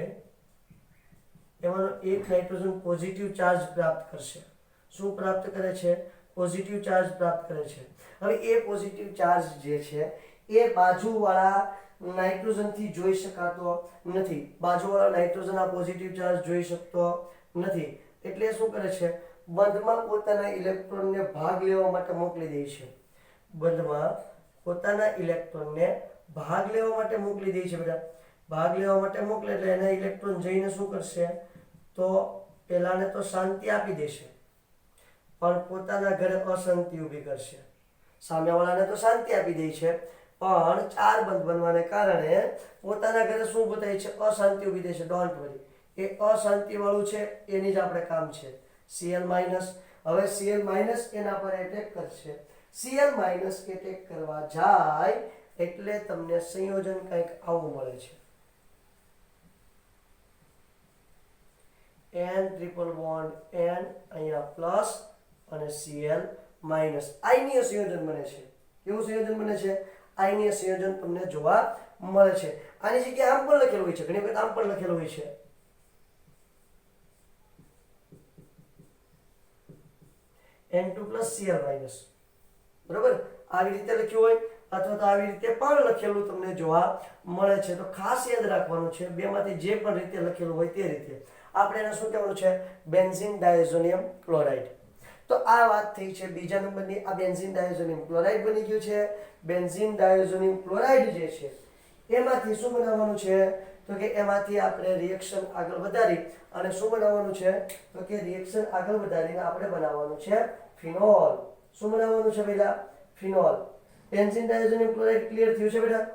એમાંનો એક નાઇટ્રોજન પોઝિટિવ ચાર્જ પ્રાપ્ત કરશે. શું પ્રાપ્ત કરે છે? પોઝિટિવ ચાર્જ પ્રાપ્ત કરે છે. હવે એ પોઝિટિવ ચાર્જ જે છે એ બાજુવાળા નાઇટ્રોજનથી જોઈ શકાતો નથી. બાજુવાળા નાઇટ્રોજન આ પોઝિટિવ ચાર્જ જોઈ શકતો નથી. એટલે શું કરે છે? બંધમાં પોતાના ઇલેક્ટ્રોનને ભાગ લેવા માટે મોકલી દે છે. બંધમાં પોતાના ઇલેક્ટ્રોનને ભાગ લેવા માટે મોકલી દે છે બેટા. ભાગ લેવા માટે મોકલે એટલે એના ઇલેક્ટ્રોન જઈને શું કરશે? તો પેલાને તો શાંતિ આપી દેશે પણ પોતાના ઘરે અશાંતિ ઊભી કરશે. સામેવાળાને તો શાંતિ આપી દે છે પણ ચાર બંધ બનવાને કારણે પોતાના ઘરે શું બતાય છે? અશાંતિ ઊભી દે છે. ડોન્ટ વરી, એ અશાંતિ વાળું છે એની જ આપણે કામ છે. Cl-. હવે Cl- એના પર એટેક કરશે. Cl- એટેક કરવા જાય એટલે તમને સંયોજન કંઈક આવું મળે છે. N ટ્રિપલ બોન્ડ N અહીંયા પ્લસ અને Cl-. આયનીય સંયોજન બને છે. કેવું સંયોજન બને છે? આયનીય સંયોજન તમને જોવા મળે છે. આની જગ્યાએ આમ પણ લખેલું હોય છે, ઘણી વખત આમ પણ લખેલું હોય છે. N2 + Cl-. બરાબર? આવી રીતે લખ્યું હોય અથવા તો આવી રીતે પણ લખેલું તમને જોવા મળે છે. તો ખાસ યાદ રાખવાનું છે બેમાંથી જે પણ રીતે લખેલું હોય તે રીતે. આપણે એને શું કહેવાનું છે? Benzene diazonium chloride. તો આ વાત થઈ છે બીજા નંબરની. આ બેન્ઝીન ડાયઝોનિયમ ક્લોરાઇડ બની ગયું છે. બેન્ઝીન ડાયઝોનિયમ ક્લોરાઇડ જે છે એમાંથી શું બનાવવાનું છે તો કે એમાંથી આપણે રિએક્શન આગળ વધારી અને શું બનાવવાનું છે તો કે રિએક્શન આગળ વધારીને આપણે બનાવવાનું છે ફિનોલ. શું બનાવવાનું છે પહેલા? Phenol. Benzene diazonium chloride clear થયું છે બેટા?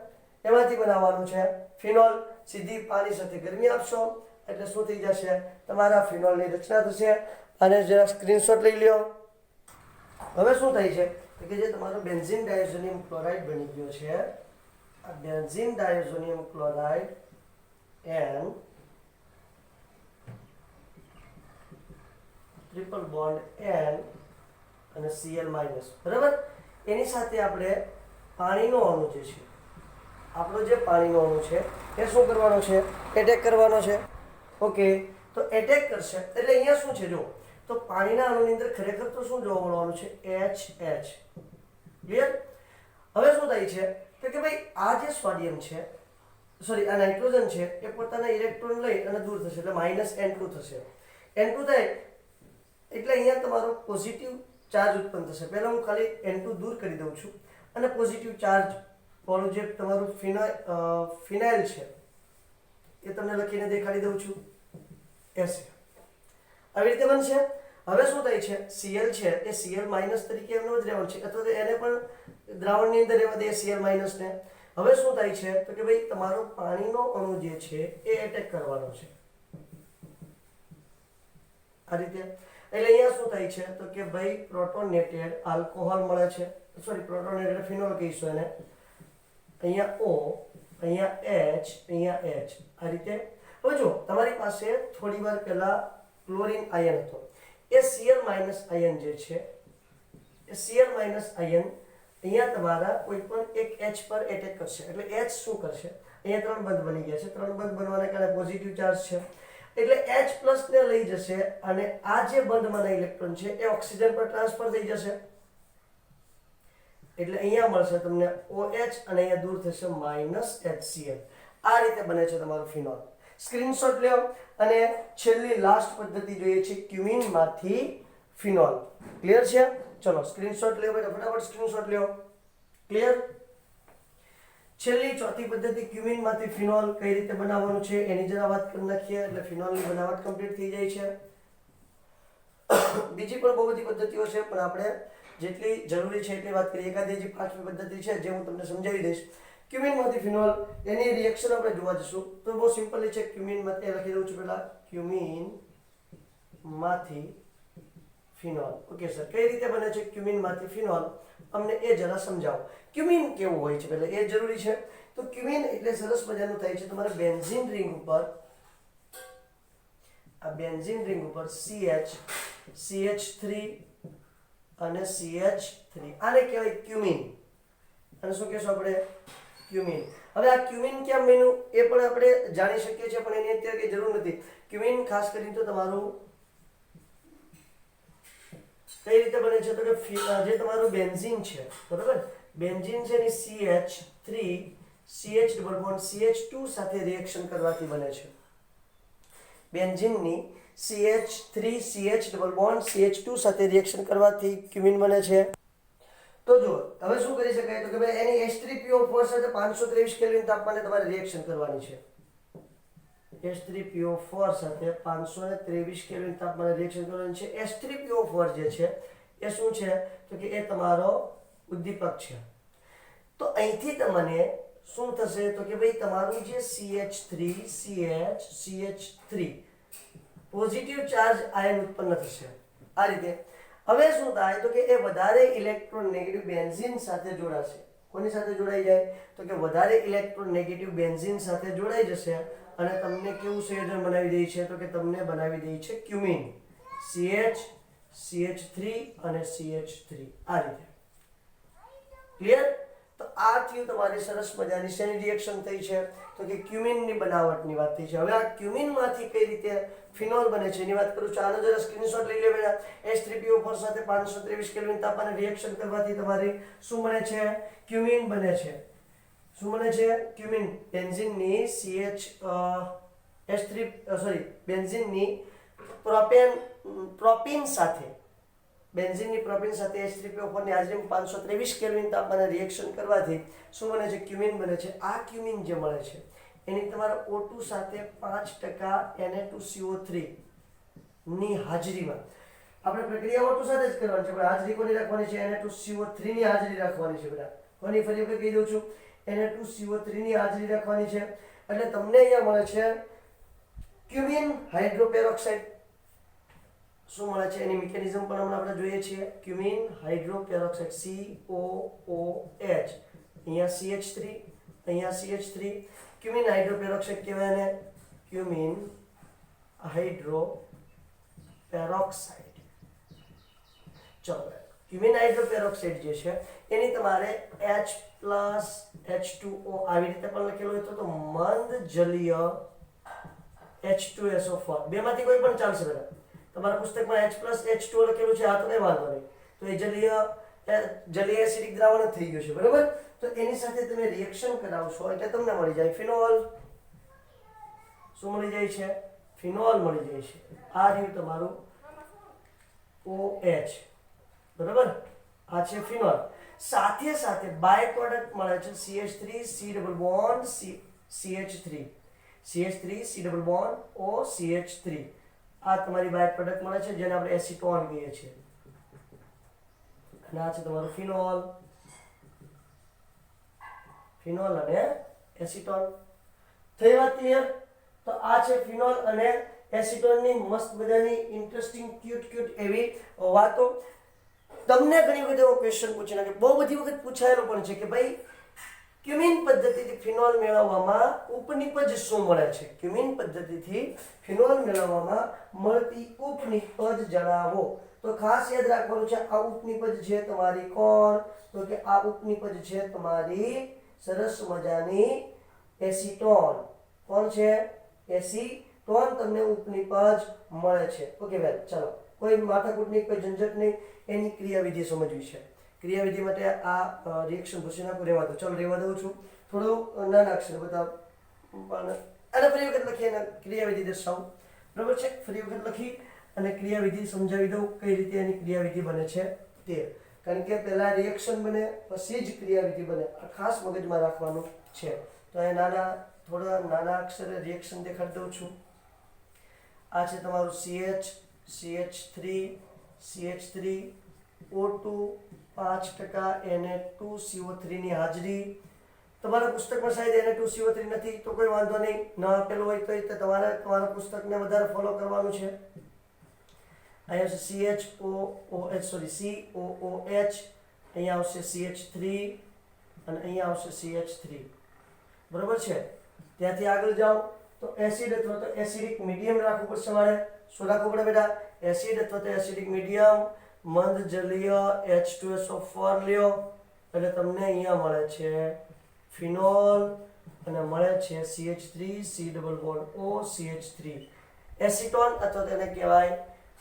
એમાંથી બનાવવાનું છે ફિનોલ. સીધી પાણી સાથે ગરમી આપશો એટલે શું થઈ જશે? તમારા ફિનોલની રચના થશે. અને જરા સ્ક્રીનશોટ લઈ લ્યો. હવે શું થાય છે કે જે તમારો બેન્ઝીન ડાયઝોનિયમ ક્લોરાઇડ બની ગયો છે, આ benzene diazonium chloride N triple bond N અને Cl-. બરાબર? એની સાથે આપણે પાણીનો અણુ જે છે, આપણો જે પાણીનો અણુ છે એ શું કરવાનો છે? એટેક કરવાનો છે. ઓકે, તો એટેક કરશે એટલે અહીંયા શું છે? જો તો પાણીના અણુની અંદર ખરેખર તો શું જોવા મળવાનું છે? HH. ક્લિયર? હવે શું થાય છે તો કે ભાઈ આ જે સોડિયમ છે, સોરી આ નાઇટ્રોજન છે, એ પોતાના ઇલેક્ટ્રોન લઈ અને દૂર થશે એટલે -N2 થશે. N2 થાય એટલે અહીંયા તમારો પોઝિટિવ ચાર્જ ઉત્પન્ન થશે. પહેલા હું ખાલી N2 દૂર કરી દઉં છું અને પોઝિટિવ ચાર્જ વાળું જે તમારું ફિનાઇલ છે એ તમને લખીને દેખાડી દઉં છું. એસ આવી રીતે બનશે. હવે શું થાય છે? Cl છે એ Cl માઇનસ તરીકે એમનો જ રહેવાનું છે, અથવા તો એને પણ દ્રાવણની અંદર રહેવા દે Cl માઇનસ ને. હવે શું થાય છે તો કે ભાઈ તમારો પાણીનો અણુ જે છે એ એટેક કરવાનો છે આ રીતે. એટલે અહીંયા શું થાય છે તો કે ભાઈ પ્રોટોનેટેડ આલ્કોહોલ મળે છે, સોરી પ્રોટોનેટેડ ફિનોલ કહીશું એને. અહીંયા O, અહીંયા H, અહીંયા H આ રીતે. હવે જો તમારી પાસે થોડી વાર પહેલા ક્લોરીન આયન હતો, એ Cl માઇનસ આયન જે છે એ Cl માઇનસ આયન અહીંયા તમારા કોઈ પણ એક H પર એટેક કરશે એટલે H શું કરશે? અહીંયા 3 બંધ બની ગયા છે. 3 બંધ બનવાને કારણે પોઝિટિવ ચાર્જ છે એટલે H પ્લસ ને લઈ જશે અને આ જે બંધમાંના ઇલેક્ટ્રોન છે એ ઓક્સિજન પર ટ્રાન્સફર થઈ જશે એટલે અહીંયા મળશે તમને OH અને અહીંયા દૂર થશે -HCl. આ રીતે બને છે તમારું ફિનોલ. સ્ક્રીનશોટ લ્યો અને છેલ્લી લાસ્ટ પદ્ધતિ જોઈએ છે ક્યુમિન માંથી ફિનોલ. ક્લિયર છે? ચલો સ્ક્રીનશોટ લ્યો બેટા, ફટાફટ સ્ક્રીનશોટ લ્યો. ક્લિયર? છેલ્લી ચોથી પદ્ધતિ ક્યુમિન માંથી ફિનોલ કઈ રીતે બનાવવાનું છે એની જરા વાત કરી નાખીએ એટલે ફિનોલની બનાવટ કમ્પ્લીટ થઈ જાય છે. બીજી પણ બહુ બધી પદ્ધતિઓ છે પણ આપણે જેટલી જરૂરી છે એટલી વાત કરીએ. એકાદી જે પાંચમી પદ્ધતિ છે જે હું તમને સમજાવી દઈશ. ક્યુમિન માંથી ફિનોલ એની રિએક્શન આપણે જોવા જશું તો બહુ સિમ્પલી છે. ક્યુમિન માંથી લખી દઉં છું પહેલા ક્યુમિન માંથી ફિનોલ. ઓકે સર, કઈ રીતે બને છે ક્યુમિન માંથી ફિનોલ અમને એ જરા સમજાવો. ક્યુમિન કેવું હોય છે પહેલા એ જરૂરી છે. તો ક્યુમિન એટલે સરસ મજાનું થાય છે તમારે બેન્ઝીન રિંગ ઉપર, આ બેન્ઝીન રિંગ ઉપર CH3 અને CH3 આને કહેવાય ક્યુમિન. અને શું કહેશું આપણે? ક્યુમિન. હવે આ ક્યુમિન કેમ બન્યું એ પણ આપણે જાણી શકીએ છીએ પણ એની અત્યારે કઈ જરૂર નથી. ક્યુમિન ખાસ કરીને તો તમારું કઈ રીતે બને છે તો કે જે તમારું બેન્ઝીન છે, બરાબર, બેન્ઝીન છે એની CH3 CH double bond CH2 સાથે રિએક્શન કરવાથી બને છે. બેન્ઝીનની CH3 CH double bond CH2 સાથે રિએક્શન કરવાથી ક્યુમિન બને છે. તો જો હવે શું કરી શકાય તો કે ભાઈ એની H3PO4 સાથે 523 કેલ્વિન તાપમાને તમારે રિએક્શન કરવાની છે. H3PO4 સાથે 523 કેલ્વિન તાપમાને રિએક્શન કરવાની છે. H3PO4 જે છે એ શું છે તો કે એ તમારો ઉદ્દીપક છે. તો અહીંથી તમને શું થશે તો કે ભાઈ તમારું જે CH3 CH3 positive charge ion ઉત્પન્ન થશે આ રીતે. હવે શું થાય તો કે એ વધારે ઇલેક્ટ્રોન નેગેટિવ બેન્ઝીન સાથે જોડાશે. કોની સાથે જોડાઈ જાય તો કે વધારે ઇલેક્ટ્રોન નેગેટિવ બેન્ઝીન સાથે જોડાઈ જશે અને તમને કેવું સંયોજન બનાવી દે છે તો કે તમને બનાવી દે છે ક્યુમિન. CH CH3 અને CH3 આ રીતે. ક્લિયર? તો આ થયું તમારી સરસ મજાની શેની રિએક્શન થઈ છે તો કે ક્યુમિનની બનાવટની વાત થઈ છે. હવે આ ક્યુમિનમાંથી કઈ રીતે ફિનોલ બને છે એની વાત કરું છું. આનો જરા સ્ક્રીનશોટ લઈ લે બેટા. H3PO4 સાથે 523 કેલ્વિન તાપમાને રિએક્શન કરવાથી તમારી શું બને છે? ક્યુમિન બને છે. શું બને છે? ક્યુમિન. બેન્ઝીનની બેન્ઝીનની પ્રોપીન સાથે H3PO4 ની હાજરીમાં 523 કેલ્વિન તાપમાને રિએક્શન કરવાથી શું બને છે? ક્યુમિન બને છે. આ ક્યુમિન જે મળે છે એની તમારા O2 સાથે 5% Na2CO3 ની હાજરીમાં આપણે પ્રક્રિયા O2 સાથે જ કરવાની છે પણ હાજરી કોની રાખવાની છે? Na2CO3 ની હાજરી રાખવાની છે બેટા. કોની ફરી વખત કહી દઉં છું, Na2CO3 ની હાજરી રાખવાની છે એટલે તમને અહીંયા મળે છે ક્યુમિન હાઇડ્રોપેરોક્સાઇડ. શું મળે છે એની મિકેનિઝમ પણ હમણાં આપણે જોઈએ છીએ. ક્યુમિન હાઇડ્રોપેરોક્સાઇડ COOH, અહીંયા CH3 અહીંયા CH3. ક્યુમિન હાઇડ્રોપેરોક્સાઇડ કહેવાય ને ક્યુમિન હાઇડ્રોપેરોક્સાઇડ. ચલો ક્યુમિન હાઇડ્રોપેરોક્સાઇડ જે છે એની તમારે H પ્લસ H2O આવી રીતે પણ લખેલું હોય તો મંદ જલીય H2SO4 બેમાંથી કોઈ પણ ચાલશે બેટા. તમારા પુસ્તકમાં H પ્લસ H2O લખેલું છે આ તો કઈ વાંધો નહીં, તો એ જલીય એસિડિક દ્રાવણ જ થઈ ગયું છે બરાબર. તો એની સાથે તમે રિએક્શન કરાવશો એટલે તમને મળી જાય ફિનોલ. શું મળી જાય છે? ફિનોલ મળી જાય છે. આ રહ્યું તમારું OH બરાબર, આ છે ફિનોલ. સાથે સાથે બાય પ્રોડક્ટ મળે છે CH3 C double bond CH3 CH3 C double bond OCH3. આ તમારી બાય પ્રોડક્ટ મળે છે જેને આપણે એસિટોન કહીએ છીએ. અને આ છે તમારું ફિનોલ. ફિનોલ અને એસિટોન. થઈ વાત ક્લિયર? તો આ છે ફિનોલ અને એસિટોનની મસ્ત મજાની ઇન્ટરેસ્ટિંગ ક્યુટ એવી વાતો. તમને ઘણી વખત એવો ક્વેશ્ચન પૂછી નાખે, બહુ બધી વખત પૂછાયેલો પણ છે કે ભાઈ ક્યુમિન પદ્ધતિથી ફિનોલ મેળવવામાં ઉપનિપજ શું મળે છે? ક્યુમિન પદ્ધતિથી ફિનોલ મેળવવામાં મળતી ઉપનિપજ જણાવો. તો ખાસ યાદ રાખવાનું છે આ ઉપનિપજ છે તમારી કોણ? તો કે આ ઉપનિપજ છે તમારી સરસ મજાની એસિટોન. કોણ છે? એસિટોન તમને ઉપનિપજ મળે છે. ઓકે વેલ, ચલો કોઈ માથાકૂટ નહીં, કોઈ ઝંઝટ નહીં, એની ક્રિયાવિધિ સમજવી છે. ક્રિયાવિધિ માટે આ રિએક્શન ભૂસી નાખું, રહેવા દો. ચલો રહેવા દઉં છું. થોડું નાના અક્ષર બધા અને ફરી વખત લખી અને ક્રિયાવિધિ દર્શાવું બરાબર છે. ફરી વખત લખી અને ક્રિયાવિધિ સમજાવી દઉં કઈ રીતે એની ક્રિયાવિધિ બને છે તે. કારણ કે પહેલા રિએક્શન બને પછી જ ક્રિયાવિધિ બને, આ ખાસ મગજમાં રાખવાનું છે. તો એ થોડા નાના અક્ષરે રિએક્શન દેખાડી દઉં છું. આ છે તમારું CH3 O2 5% Na2CO3 ની હાજરી. તમારા પુસ્તકમાં શાયદ Na2CO3 નથી તો કોઈ વાંધો નહીં, ન આપેલું હોય તો તમારે તમારા પુસ્તકને વધારે ફોલો કરવાનું છે. અહીંયા આવશે COOH, અહીંયા આવશે CH3 અને અહીંયા આવશે CH3 બરાબર છે. ત્યાંથી આગળ જાઓ તો એસિડ અથવા તો એસિડિક મીડિયમ રાખવું પડશે. મારે શું રાખવું પડે બેટા? એસિડ અથવા તો એસિડિક મીડિયમ. મંદ જલીય H2SO4 લ્યો એટલે તમને અહીંયા મળે છે ફિનોલ અને મળે છે CH3 C double bond OCH3. Acetone અથવા તેને કહેવાય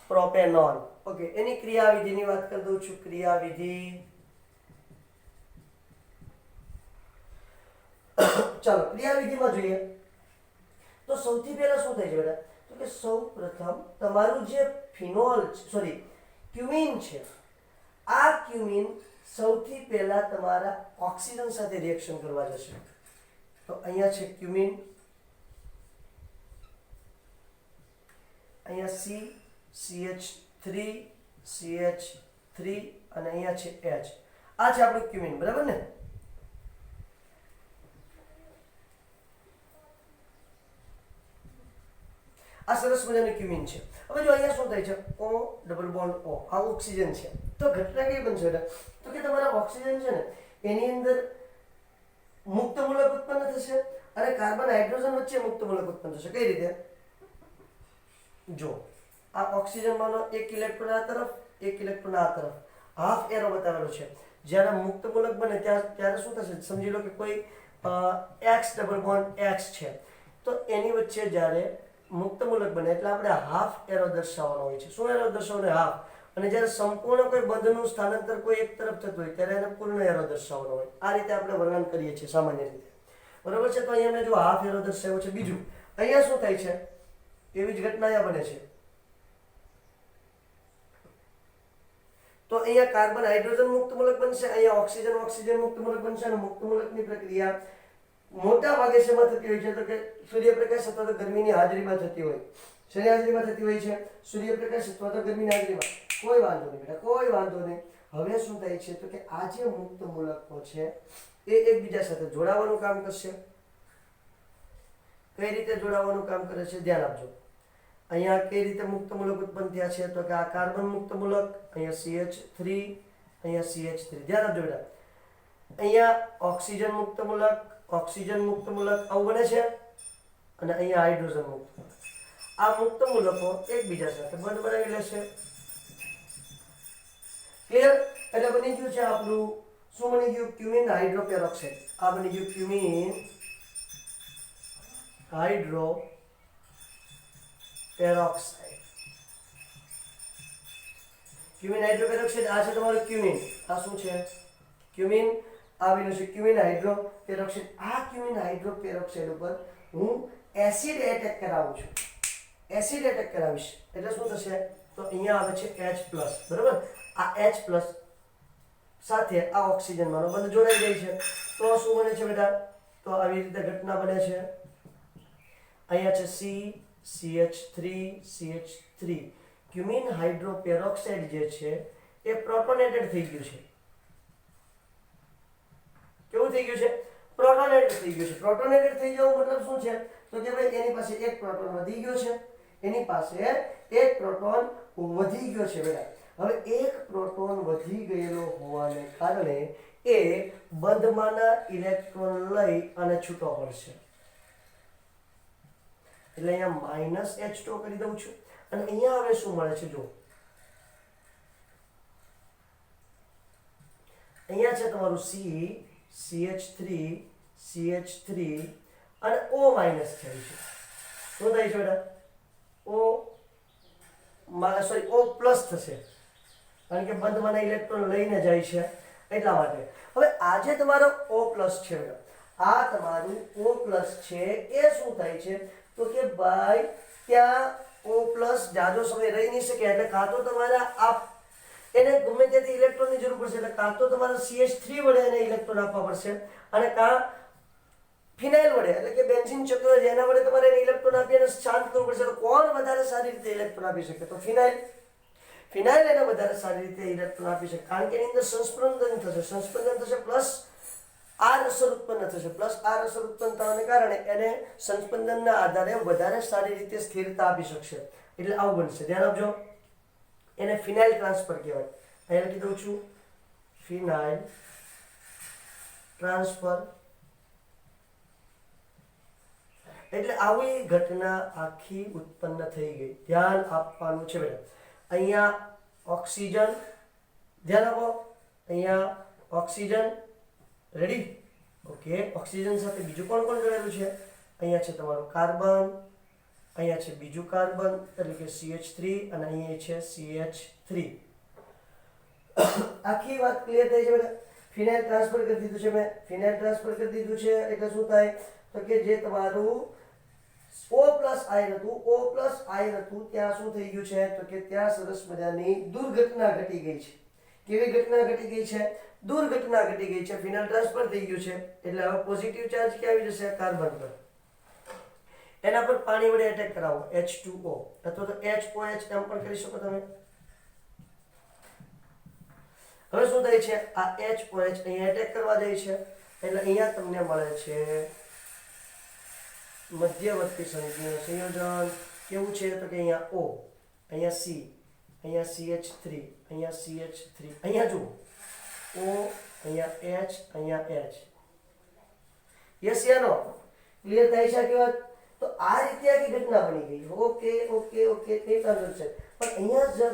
પ્રોપેનોલ. ઓકે, એની ક્રિયાવિધિની વાત કરી દઉં છું. ક્રિયાવિધિ ચાલો ક્રિયાવિધિમાં જોઈએ તો સૌથી પહેલા શું થાય છે બેટા? તો કે સૌ પ્રથમ તમારું જે ફિનોલ ક્યુમિન છે, આ ક્યુમિન સૌથી પહેલા તમારા ઓક્સિજન સાથે રિએક્શન કરવા જશે. તો અહીંયા છે ક્યુમિન, અહીંયા CH3 અને અહીંયા છે H. આ છે આપણું ક્યુમિન બરાબર ને? આ સરસ મજાનું ક્યુમિન છે. હવે જો અહીંયા શું થાય છે? O ડબલ બોન્ડ O, આ ઓક્સિજન છે. તો ઘટના કઈ બનશે બેટા? તો કે તમારા ઓક્સિજન છે ને એની અંદર મુક્ત મૂલક ઉત્પન્ન થશે અને કાર્બન હાઇડ્રોજન વચ્ચે મુક્ત મૂલક ઉત્પન્ન થશે. કઈ રીતે? જો આ ઓક્સિજન માનો એક ઇલેક્ટ્રોન આ તરફ, એક ઇલેક્ટ્રોન આ તરફ, હાફ એરો બતાવેલો છે. જ્યારે મુક્ત મૂલક બને ત્યારે શું થશે? સમજી લો કે કોઈ X ડબલ બોન્ડ X છે, તો એની વચ્ચે જ્યારે મુક્ત મૂલક બને એટલે આપણે હાફ એરો દર્શાવવાનો હોય છે. શું એરો દર્શાવવાનો? હાફ. અને જ્યારે સંપૂર્ણ કોઈ બંધનું સ્થાનાંતર કોઈ એક તરફ થતું હોય ત્યારે એને પૂર્ણ એરો દર્શાવવાનો હોય. આ રીતે આપણે વર્ણન કરીએ છીએ સામાન્ય રીતે બરોબર છે. તો અહીંયા મેં જો હાફ એરો દર્શાવ્યો છે. બીજું અહીંયા શું થાય છે? એવી જ ઘટના અહીંયા બને છે. તો અહીંયા કાર્બન હાઇડ્રોજન મુક્ત મૂલક બનશે, અહીંયા ઓક્સિજન મુક્ત મૂલક બનશે અને મુક્ત મૂલકની પ્રક્રિયા મોટા ભાગે શેમાં થતી હોય છે? તો કે સૂર્યપ્રકાશ અથવા તો ગરમીની હાજરીમાં થતી હોય. શેની હાજરીમાં થતી હોય છે? સૂર્યપ્રકાશ અથવા તો ગરમીની હાજરીમાં. કોઈ વાંધો નહીં બેટા, કોઈ વાંધો નહીં. હવે શું થાય છે? તો કે આ જે મુક્ત મૂલકો છે એ એકબીજા સાથે જોડાવાનું કામ કરશે. કઈ રીતે જોડાવાનું કામ કરે છે? ધ્યાન આપજો. અહીંયા કઈ રીતે મુક્ત મૂલક ઉત્પન્ન થયા છે? તો કે આ કાર્બન મુક્ત મૂલક, અહીંયા CH3, અહીંયા CH3. ધ્યાન આપજો બેટા. અહીંયા ઓક્સિજન મુક્ત મૂલક આવું બને છે અને અહીંયા હાઇડ્રોજન મુક્ત. આ મુક્ત મૂલકો એકબીજા સાથે બંધ બનાવી લેશે. ક્લિયર? એટલે બની ગયું છે આપણું શું બની ગયું? ક્યુમિન હાઇડ્રોપેરોક્સાઇડ. આ બની ગયું ક્યુમિન હાઇડ્રોપેરોક્સાઇડ. ક્યુમિન હાઇડ્રોપેરોક્સાઇડ આ છે તમારું ક્યુમિન. આ શું છે? ક્યુમિન. આવેલું છે ક્યુમિન હાઇડ્રોપેરોક્સાઇડ. આ ક્યુમિન હાઇડ્રોપેરોક્સાઇડ ઉપર હું એસિડ એટેક કરાવું છું. એસિડ એટેક કરાવીશ એટલે શું થશે? તો અહીંયા આવે છે H+, બરાબર? આ H+ સાથે આ ઓક્સિજન માનો બંધ જોડાઈ જાય છે. તો શું બને છે બેટા? તો આવી રીતે ઘટના બને છે. અહીંયા છે CH3 ક્યુમિન હાઇડ્રોપેરોક્સાઇડ જે છે એ પ્રોટોનેટેડ થઈ ગયું છે. કેવું થઈ ગયું છે? પ્રોટોનેટેડ થઈ ગયું છે. પ્રોટોનેટેડ થઈ જવું મતલબ શું છે? તો કે ભાઈ એની પાસે એક પ્રોટોન વધી ગયો છે. એની પાસે એક પ્રોટોન વધી ગયો છે બેટા. હવે એક પ્રોટોન વધી ગયેલો હોવાને કારણે એ બંધમાંના ઇલેક્ટ્રોન લઈ અને છૂટો પડશે. એટલે અહીંયા -H2 કરી દઉં છું અને અહીંયા હવે શું મળે છે? જો અહીંયા છે તમારું CH3 અને O- થાય છે. શું થાય છે બેટા? O+ થશે કારણ કે બંધમાંના ઇલેક્ટ્રોન લઈને જાય છે એટલા માટે. હવે આ જે તમારો O+ છે બેટા, આ તમારું O+ છે એ શું થાય છે? તો કે ભાઈ ત્યાં O+ જાજો સમય રહી નહીં શકે એટલે કાં તો તમારા એને ગમે ત્યાંથી ઇલેક્ટ્રોનની જરૂર પડશે એટલે કાં તો તમારે CH3 વડે એને ઇલેક્ટ્રોન આપવા પડશે અને કાં ફિનાઇલ વડે એટલે કે બેન્ઝીન ચક્ર છે એના વડે તમારે એને ઇલેક્ટ્રોન આપી અને શાંત કરવું પડશે. તો કોણ વધારે સારી રીતે ઇલેક્ટ્રોન આપી શકે? તો ફિનાઇલ એને વધારે સારી રીતે ઇલેક્ટ્રોન આપી શકે કારણ કે એની અંદર સંસ્પંદન થશે પ્લસ R અસર ઉત્પન્ન થશે. પ્લસ R અસર ઉત્પન્ન થવાને કારણે એને સંસ્પંદનના આધારે વધારે સારી રીતે સ્થિરતા આપી શકશે. એટલે આવું બનશે. ધ્યાન આપજો. એને ફિનાઇલ ટ્રાન્સફર કહેવાય. અહીંયા લખી દઉં છું ફિનાઇલ ટ્રાન્સફર. એટલે આવી ઘટના આખી ઉત્પન્ન થઈ ગઈ. ધ્યાન આપવાનું છે બેટા. અહીંયા ઓક્સિજન, ધ્યાન આપો. અહીંયા ઓક્સિજન રેડી. ઓકે, ઓક્સિજન સાથે બીજું કોણ જોડાયેલું છે? અહીંયા છે તમારું કાર્બન, અહીંયા છે બીજું કાર્બન એટલે કે CH3 અને અહીંયા છે CH3. આખી વાત ક્લિયર થઈ છે બેટા. ફિનાઇલ ટ્રાન્સફર કરી દીધું છે મેં. ફિનાઇલ ટ્રાન્સફર કરી દીધું છે એટલે શું થાય? તો કે જે તમારું O+ આયન હતું ત્યાં શું થઈ ગયું છે? તો કે ત્યાં સરસ મજાની દુર્ઘટના ઘટી ગઈ છે. કેવી ઘટના ઘટી ગઈ છે? દુર્ઘટના ઘટી ગઈ છે. ફિનાઇલ ટ્રાન્સફર થઈ ગયું છે એટલે હવે પોઝિટિવ ચાર્જ ક્યાં આવી જશે? કાર્બન પર. એના પર પાણી વડે એટેક કરાવો H2O અથવા તો HOH એમ પણ કરી શકો તમે. હવે શું થાય છે? આ HOH અહીંયા એટેક કરવા જાય છે એટલે અહીંયા તમને મળે છે મધ્યવર્તી સંયુગ્મ સંયોજન. કેવું છે? તો કે અહીંયા O, અહીંયા C, અહીંયા CH3, અહીંયા CH3, અહીંયા જુઓ O, અહીંયા H, અહીંયા H. યસ યા નો? ક્લિયર થાય છે આખી વાત? તો આ રીતે આખી ઘટના બની ગઈ. ઓકે કઈ કામ છે પણ અહીંયા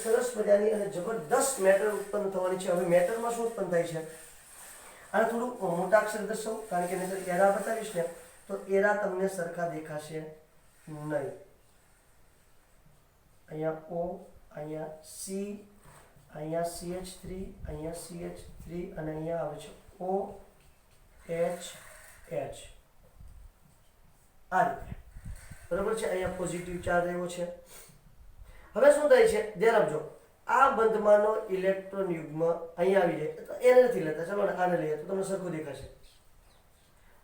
સરસ મજાની અને જબરદસ્ત મેટર ઉત્પન્ન થવાની છે. હવે મેટરમાં શું ઉત્પન્ન થાય છે? આને થોડું મોટા અક્ષર દર્શાવું કારણ કે નહીંતર એરા બતાવીશ ને તો એરા તમને સરખા દેખાશે નહીં. અહીંયા O, અહીંયા C, અહીંયા CH3, અહીંયા CH3 અને અહીંયા આવે છે OH. આ રીતે બરાબર છે. અહીંયા પોઝિટિવ ચાર્જ આવ્યો છે. હવે શું થાય છે? ધ્યાન આપજો. આ બંધમાંનો ઇલેક્ટ્રોન યુગ્મ અહીંયા આવી જાય તો એને નથી લેતા. ચાલો આને લઈએ તો તમને સરખું દેખાશે.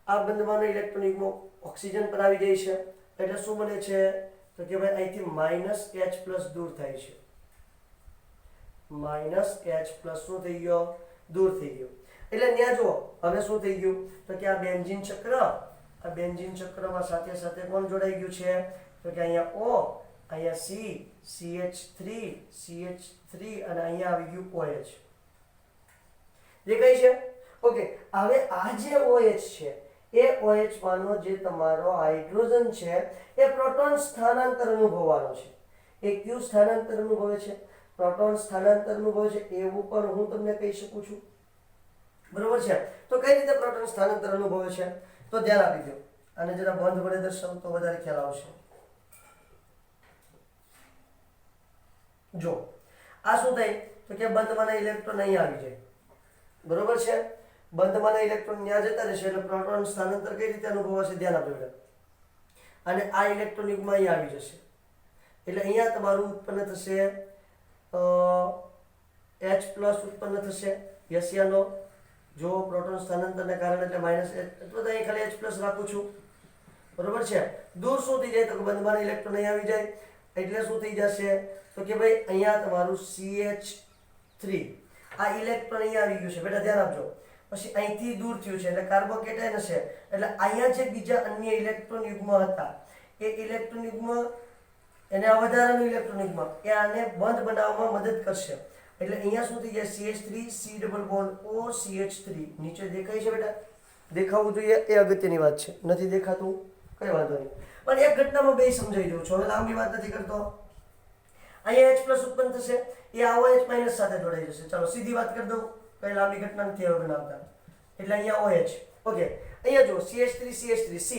આ બંધમાંનો ઇલેક્ટ્રોન યુગ્મ ઓક્સિજન પર આવી જાય છે એટલે શું બને છે? તો કે ભાઈ અહીંથી -H+ દૂર થાય છે. -H+ શું થઈ ગયો? દૂર થઈ ગયો. એટલે ત્યાં જુઓ હવે શું થઈ ગયું? તો કે આ બેન્ઝીન ચક્ર, આ બેન્ઝીન ચક્રમાં સાથે સાથે કોણ જોડાઈ ગયું છે? તો કે અહીંયા O, અહીંયા C, CH3 અને અહીંયા આવી ગયું OH. દેખાય છે? ઓકે, હવે આ જે OH છે એ OH માંનો જે તમારો હાઇડ્રોજન છે એ પ્રોટોન સ્થાનાંતર અનુભવવાનો છે. એ કયું સ્થાનાંતર અનુભવે છે? પ્રોટોન સ્થાનાંતર અનુભવે છે એવું પણ હું તમને કહી શકું છું, બરોબર છે. તો કઈ રીતે પ્રોટોન સ્થાનાંતર અનુભવે છે તો ધ્યાન આપી દો, અને જરા બંધ વડે દર્શાવો તો વધારે ખ્યાલ આવશે. જો આ શું થાય તો કે બંધમાંના ઇલેક્ટ્રોન અહીં આવી જાય, બરોબર છે. બંધમાંના ઇલેક્ટ્રોન ત્યાં જતા રહેશે એટલે પ્રોટોન સ્થાનાંતર કઈ રીતે અનુભવાશે ધ્યાન આપજો બેટા. અને આ ઇલેક્ટ્રોન યુગ્મ અહીં આવી જશે એટલે અહીંયા તમારું ઉત્પન્ન થશે H+ ઉત્પન્ન થશે યસિયાનો. જો પ્રોટોન સ્થાનાંતરને કારણે એટલે માઇનસ અથવા તો અહીં ખાલી H+ રાખું છું, બરોબર છે. દૂર શું થઈ જાય તો કે બંધમાંના ઇલેક્ટ્રોન અહીં આવી જાય એટલે શું થઈ જશે તો કે ભાઈ અહીંયા તમારું CH3 આ ઇલેક્ટ્રોન અહીંયા આવી ગયું છે બેટા, ધ્યાન આપજો. પછી અહીંથી દૂર થયું છે એટલે કાર્બોકેટાયન હશે એટલે અહીંયા જે બીજા અન્ય ઇલેક્ટ્રોન યુગ્મ હતા એ ઇલેક્ટ્રોન યુગ્મ એને આ વધારાનું ઇલેક્ટ્રોન યુગ્મ એ આને બંધ બનાવવામાં મદદ કરશે. એટલે અહીંયા શું થઈ જાય CH3 C double bond O CH3 નીચે દેખાય છે બેટા, દેખાવું જોઈએ એ અગત્યની વાત છે. નથી દેખાતું કઈ વાંધો નહીં, પણ એક ઘટનામાં બે સમજાવી દઉં છું, હવે લાંબી વાત નથી કરતો. અહીંયા H+ ઉત્પન્ન થશે એ આવો H- સાથે જોડાઈ જશે. ચાલો સીધી વાત કરી દઉં, કઈ લાંબી ઘટના નથી હવે બનાવતા. એટલે અહીંયા OH, ઓકે. અહીંયા જો CH3 C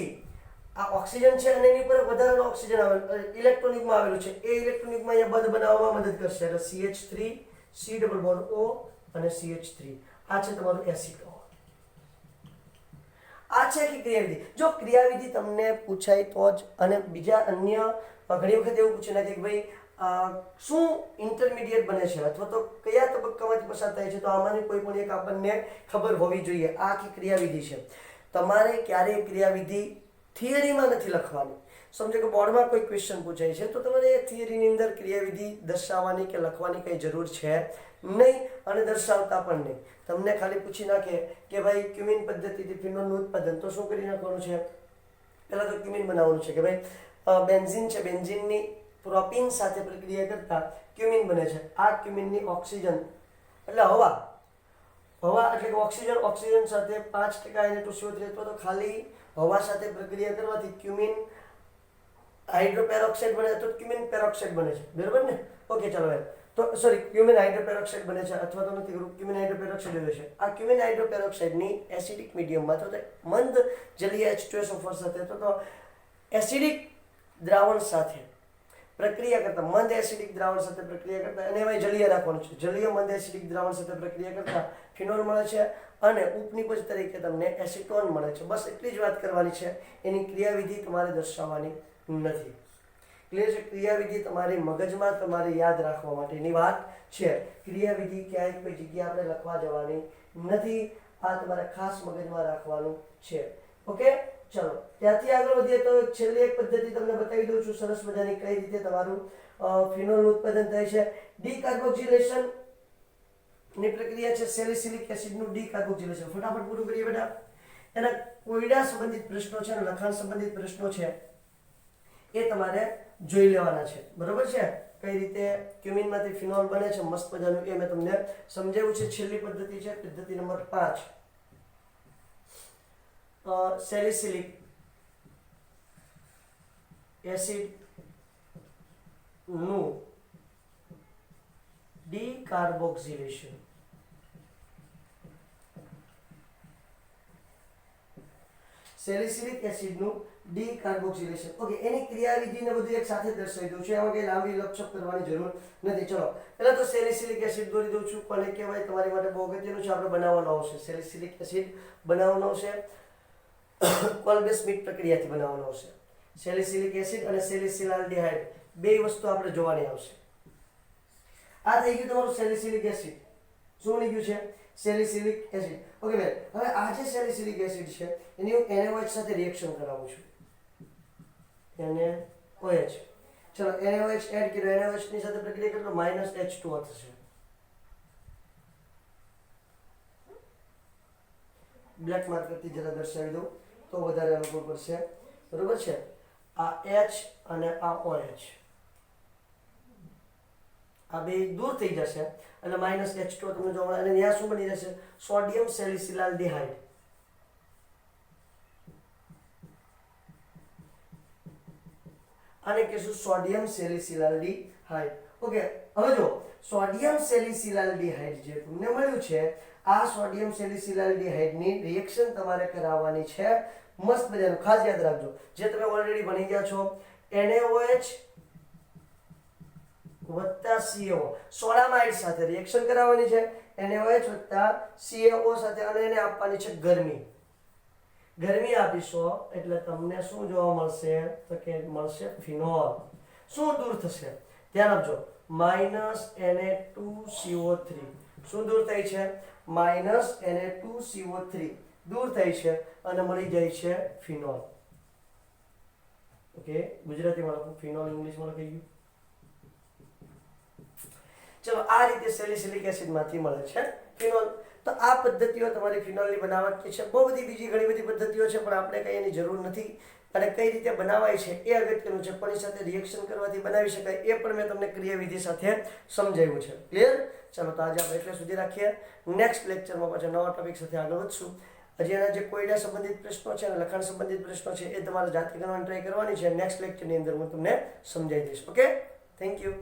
આ ઓક્સિજન છે અને એની ઉપર વધારાનો ઓક્સિજન આવેલો ઇલેક્ટ્રોન યુગ્મ આવેલું છે એ ઇલેક્ટ્રોન યુગ્મ અહીંયા બંધ બનાવવામાં મદદ કરશે એટલે CH3 C double bond O અને CH3 આ છે તમારું એસિટોન. આ છે કે ક્રિયાવિધિ. જો ક્રિયાવિધિ તમને પૂછાય તો જ, અને બીજા અન્ય ઘણી વખત એવું પૂછી નાખે કે ભાઈ શું ઇન્ટરમીડિયેટ બને છે અથવા તો કયા તબક્કામાંથી પસાર થાય છે, તો આમાંની કોઈ પણ એક આપણને ખબર હોવી જોઈએ. આ આખી ક્રિયાવિધિ છે. તમારે ક્યારેય ક્રિયાવિધિ થિયરીમાં નથી લખવાની. સમજો કે બોર્ડમાં કોઈ ક્વેશ્ચન પૂછાય છે તો તમારે એ થિયરીની અંદર ક્રિયાવિધિ દર્શાવવાની કે લખવાની કંઈ જરૂર છે નહીં, અને દર્શાવતા પણ નહીં. તમને ખાલી પૂછી નાખે કે ભાઈ ક્યુમિન પદ્ધતિથી ફિનોલનું ઉત્પાદન, તો શું કરી નાખવાનું છે, પહેલાં તો ક્યુમિન બનાવવાનું છે કે ભાઈ બેન્ઝીન છે, બેન્ઝીનની પ્રોપીન સાથે પ્રક્રિયા કરતા ક્યુમિન બને છે. આ ક્યુમિનની ઓક્સિજન એટલે હવા એટલે કે ઓક્સિજન સાથે 5% Na2CO3 અથવા તો ખાલી હવા સાથે પ્રક્રિયા કરવાથી ક્યુમિન હાઇડ્રોપેરોક્સાઇડ બને તો ક્યુમિન પેરોક્સાઇડ બને છે, બરાબર ને. ઓકે ચાલો ભાઈ, તો સોરી ક્યુમિન હાઇડ્રોપેરોક્સાઇડ બને છે અથવા તો નથી ક્યુમિન હાઇડ્રોપેરોક્સાઇડ હોય છે. આ ક્યુમિન હાઇડ્રોપેરોક્સાઇડની એસિડિક મીડિયમમાં તો મંદ જલીય H2SO4 સાથે તો એસિડિક દ્રાવણ સાથે પ્રક્રિયા કરતા, મંદ એસિડિક દ્રાવણ સાથે પ્રક્રિયા કરતા, અને એમાં જલીય રાખવાનું છે, જલીય મંદ એસિડિક દ્રાવણ સાથે પ્રક્રિયા કરતા ફિનોલ મળે છે અને ઉપનિપજ તરીકે તમને એસિટોન મળે છે. બસ એટલી જ વાત કરવાની છે, એની ક્રિયાવિધિ તમારે દર્શાવવાની નથી. ક્લિયર છે? ક્રિયાવિધિ તમારી મગજમાં તમારે યાદ રાખવા માટેની વાત છે. ક્રિયાવિધિ ક્યાંય કોઈ જગ્યા આપણે લખવા જવાની નથી, આ તમારે ખાસ મગજમાં રાખવાનું છે. ઓકે ચલો ત્યાંથી આગળ વધીએ તો છેલ્લી એક પદ્ધતિ તમને બતાવી દઉં છું સરસ મજાની, કઈ રીતે તમારું ફિનોલનું ઉત્પાદન થાય છે. ડીકાર્બોક્સિલેશન ની પ્રક્રિયા છે, સેલિસિલિક એસિડનું ડીકાર્બોક્સિલેશન. ફટાફટ પૂરું કરીએ બેટા. એના કોયડા સંબંધિત પ્રશ્નો છે અને લખાણ સંબંધિત પ્રશ્નો છે એ તમારે જોઈ લેવાના છે, બરોબર છે. કઈ રીતે ક્યુમિનમાંથી ફિનોલ બને છે મસ્ત મજાનું એ મેં તમને સમજાવ્યું છે. છેલ્લી પદ્ધતિ છે પદ્ધતિ નંબર 5, સેલિસિલિક એસિડ નું ડીકાર્બોક્સિલેશન. સેલિસિલિક એસિડનું ડીકાર્બોક્સિલેશન. ઓકે, એની ક્રિયાવિધિને બધું એક સાથે દર્શાવી દઉં છું, એમાં કઈ લાંબી લક્ષપ કરવાની જરૂર નથી. ચલો પહેલા તો સેલિસિલિક એસિડ દોરી દઉં છું. કોને કહેવાય તમારી માટે બહુ અગત્યનું છે, આપણે બનાવવાનો આવશે. સેલિસિલિક એસિડ બનાવવાનો આવશે, કોલ્બે-સ્મિથ પ્રક્રિયાથી બનાવવાનો આવશે. સેલિસિલિક એસિડ અને સેલિસિલાલ્ડિહાઇડ બે વસ્તુ આપણે જોવાની આવશે. આ થઈ ગયું તમારું સેલિસિલિક એસિડ. શું બની ગયું છે? Salicylic acid. ઓકે બેન, હવે આ જે સેલિસિલિક એસિડ છે એની હું NaOH સાથે રિએક્શન કરાવું છું. NaOH. ચલો NaOH એડ કર્યો, NaOH ની સાથે પ્રક્રિયા કરો તો -H2O થશે. બ્લેક માર્કરથી જરા દર્શાવી દઉં તો વધારે અનુકૂળ પડશે, બરોબર છે. આ H અને આ OH આ બે દૂર થઈ જશે એટલે -H2O તમને જોવા મળે. અને ત્યાં શું બની જશે? સોડિયમ સેલિસિલાલ્ડિહાઇડ. આને કહીશું સોડિયમ સેલિસિલાલ્ડિહાઇડ. ઓકે, હવે જો સોડિયમ સેલિસિલાલ્ડિહાઇડ જે તમને મળ્યું છે, આ સોડિયમ સેલિસિલાલ્ડિહાઇડની રિએક્શન તમારે કરાવવાની છે મસ્ત મજાનું. ખાસ યાદ રાખજો, જે તમે ઓલરેડી ભણી ગયા છો, NaOH વત્તા CaO સોડામાઇડ સાથે રિએક્શન કરાવવાની છે, NaOH વત્તા CaO સાથે, અને એને આપવાની છે ગરમી. ગરમી આપીશો એટલે તમને શું જોવા મળશે? તો કે મળશે ફિનોલ. શું દૂર થશે? ધ્યાન આપજો, -Na2CO3 શું દૂર થઈ છે? -Na2CO3 દૂર થઈ છે અને મળી જાય છે ફિનોલ. ઓકે, ગુજરાતીમાં લખું, ફિનોલ ઇંગ્લિશમાં લખી ગયું. ચલો, આ રીતે સેલિસિલિક એસિડમાંથી મળે છે ફિનોલ. તો આ પદ્ધતિઓ તમારી ફિનોલની બનાવટની છે. બહુ બધી બીજી ઘણી બધી પદ્ધતિઓ છે, પણ આપણે કંઈ એની જરૂર નથી. અને કઈ રીતે બનાવાય છે એ અગત્યનું છે. કોની સાથે રિએક્શન કરવાથી બનાવી શકાય એ પણ મેં તમને ક્રિયાવિધિ સાથે સમજાવ્યું છે. ક્લિયર? ચાલો, તો આજે આપણે એટલે સુધી રાખીએ. નેક્સ્ટ લેક્ચરમાં પાછા નવા ટોપિક સાથે આગળ વધશું. હજી એના જે કોયડા સંબંધિત પ્રશ્નો છે અને લખાણ સંબંધિત પ્રશ્નો છે એ તમારે જાતે કરવાની ટ્રાય કરવાની છે. નેક્સ્ટ લેક્ચરની અંદર હું તમને સમજાવી દઈશ. Okay, thank you.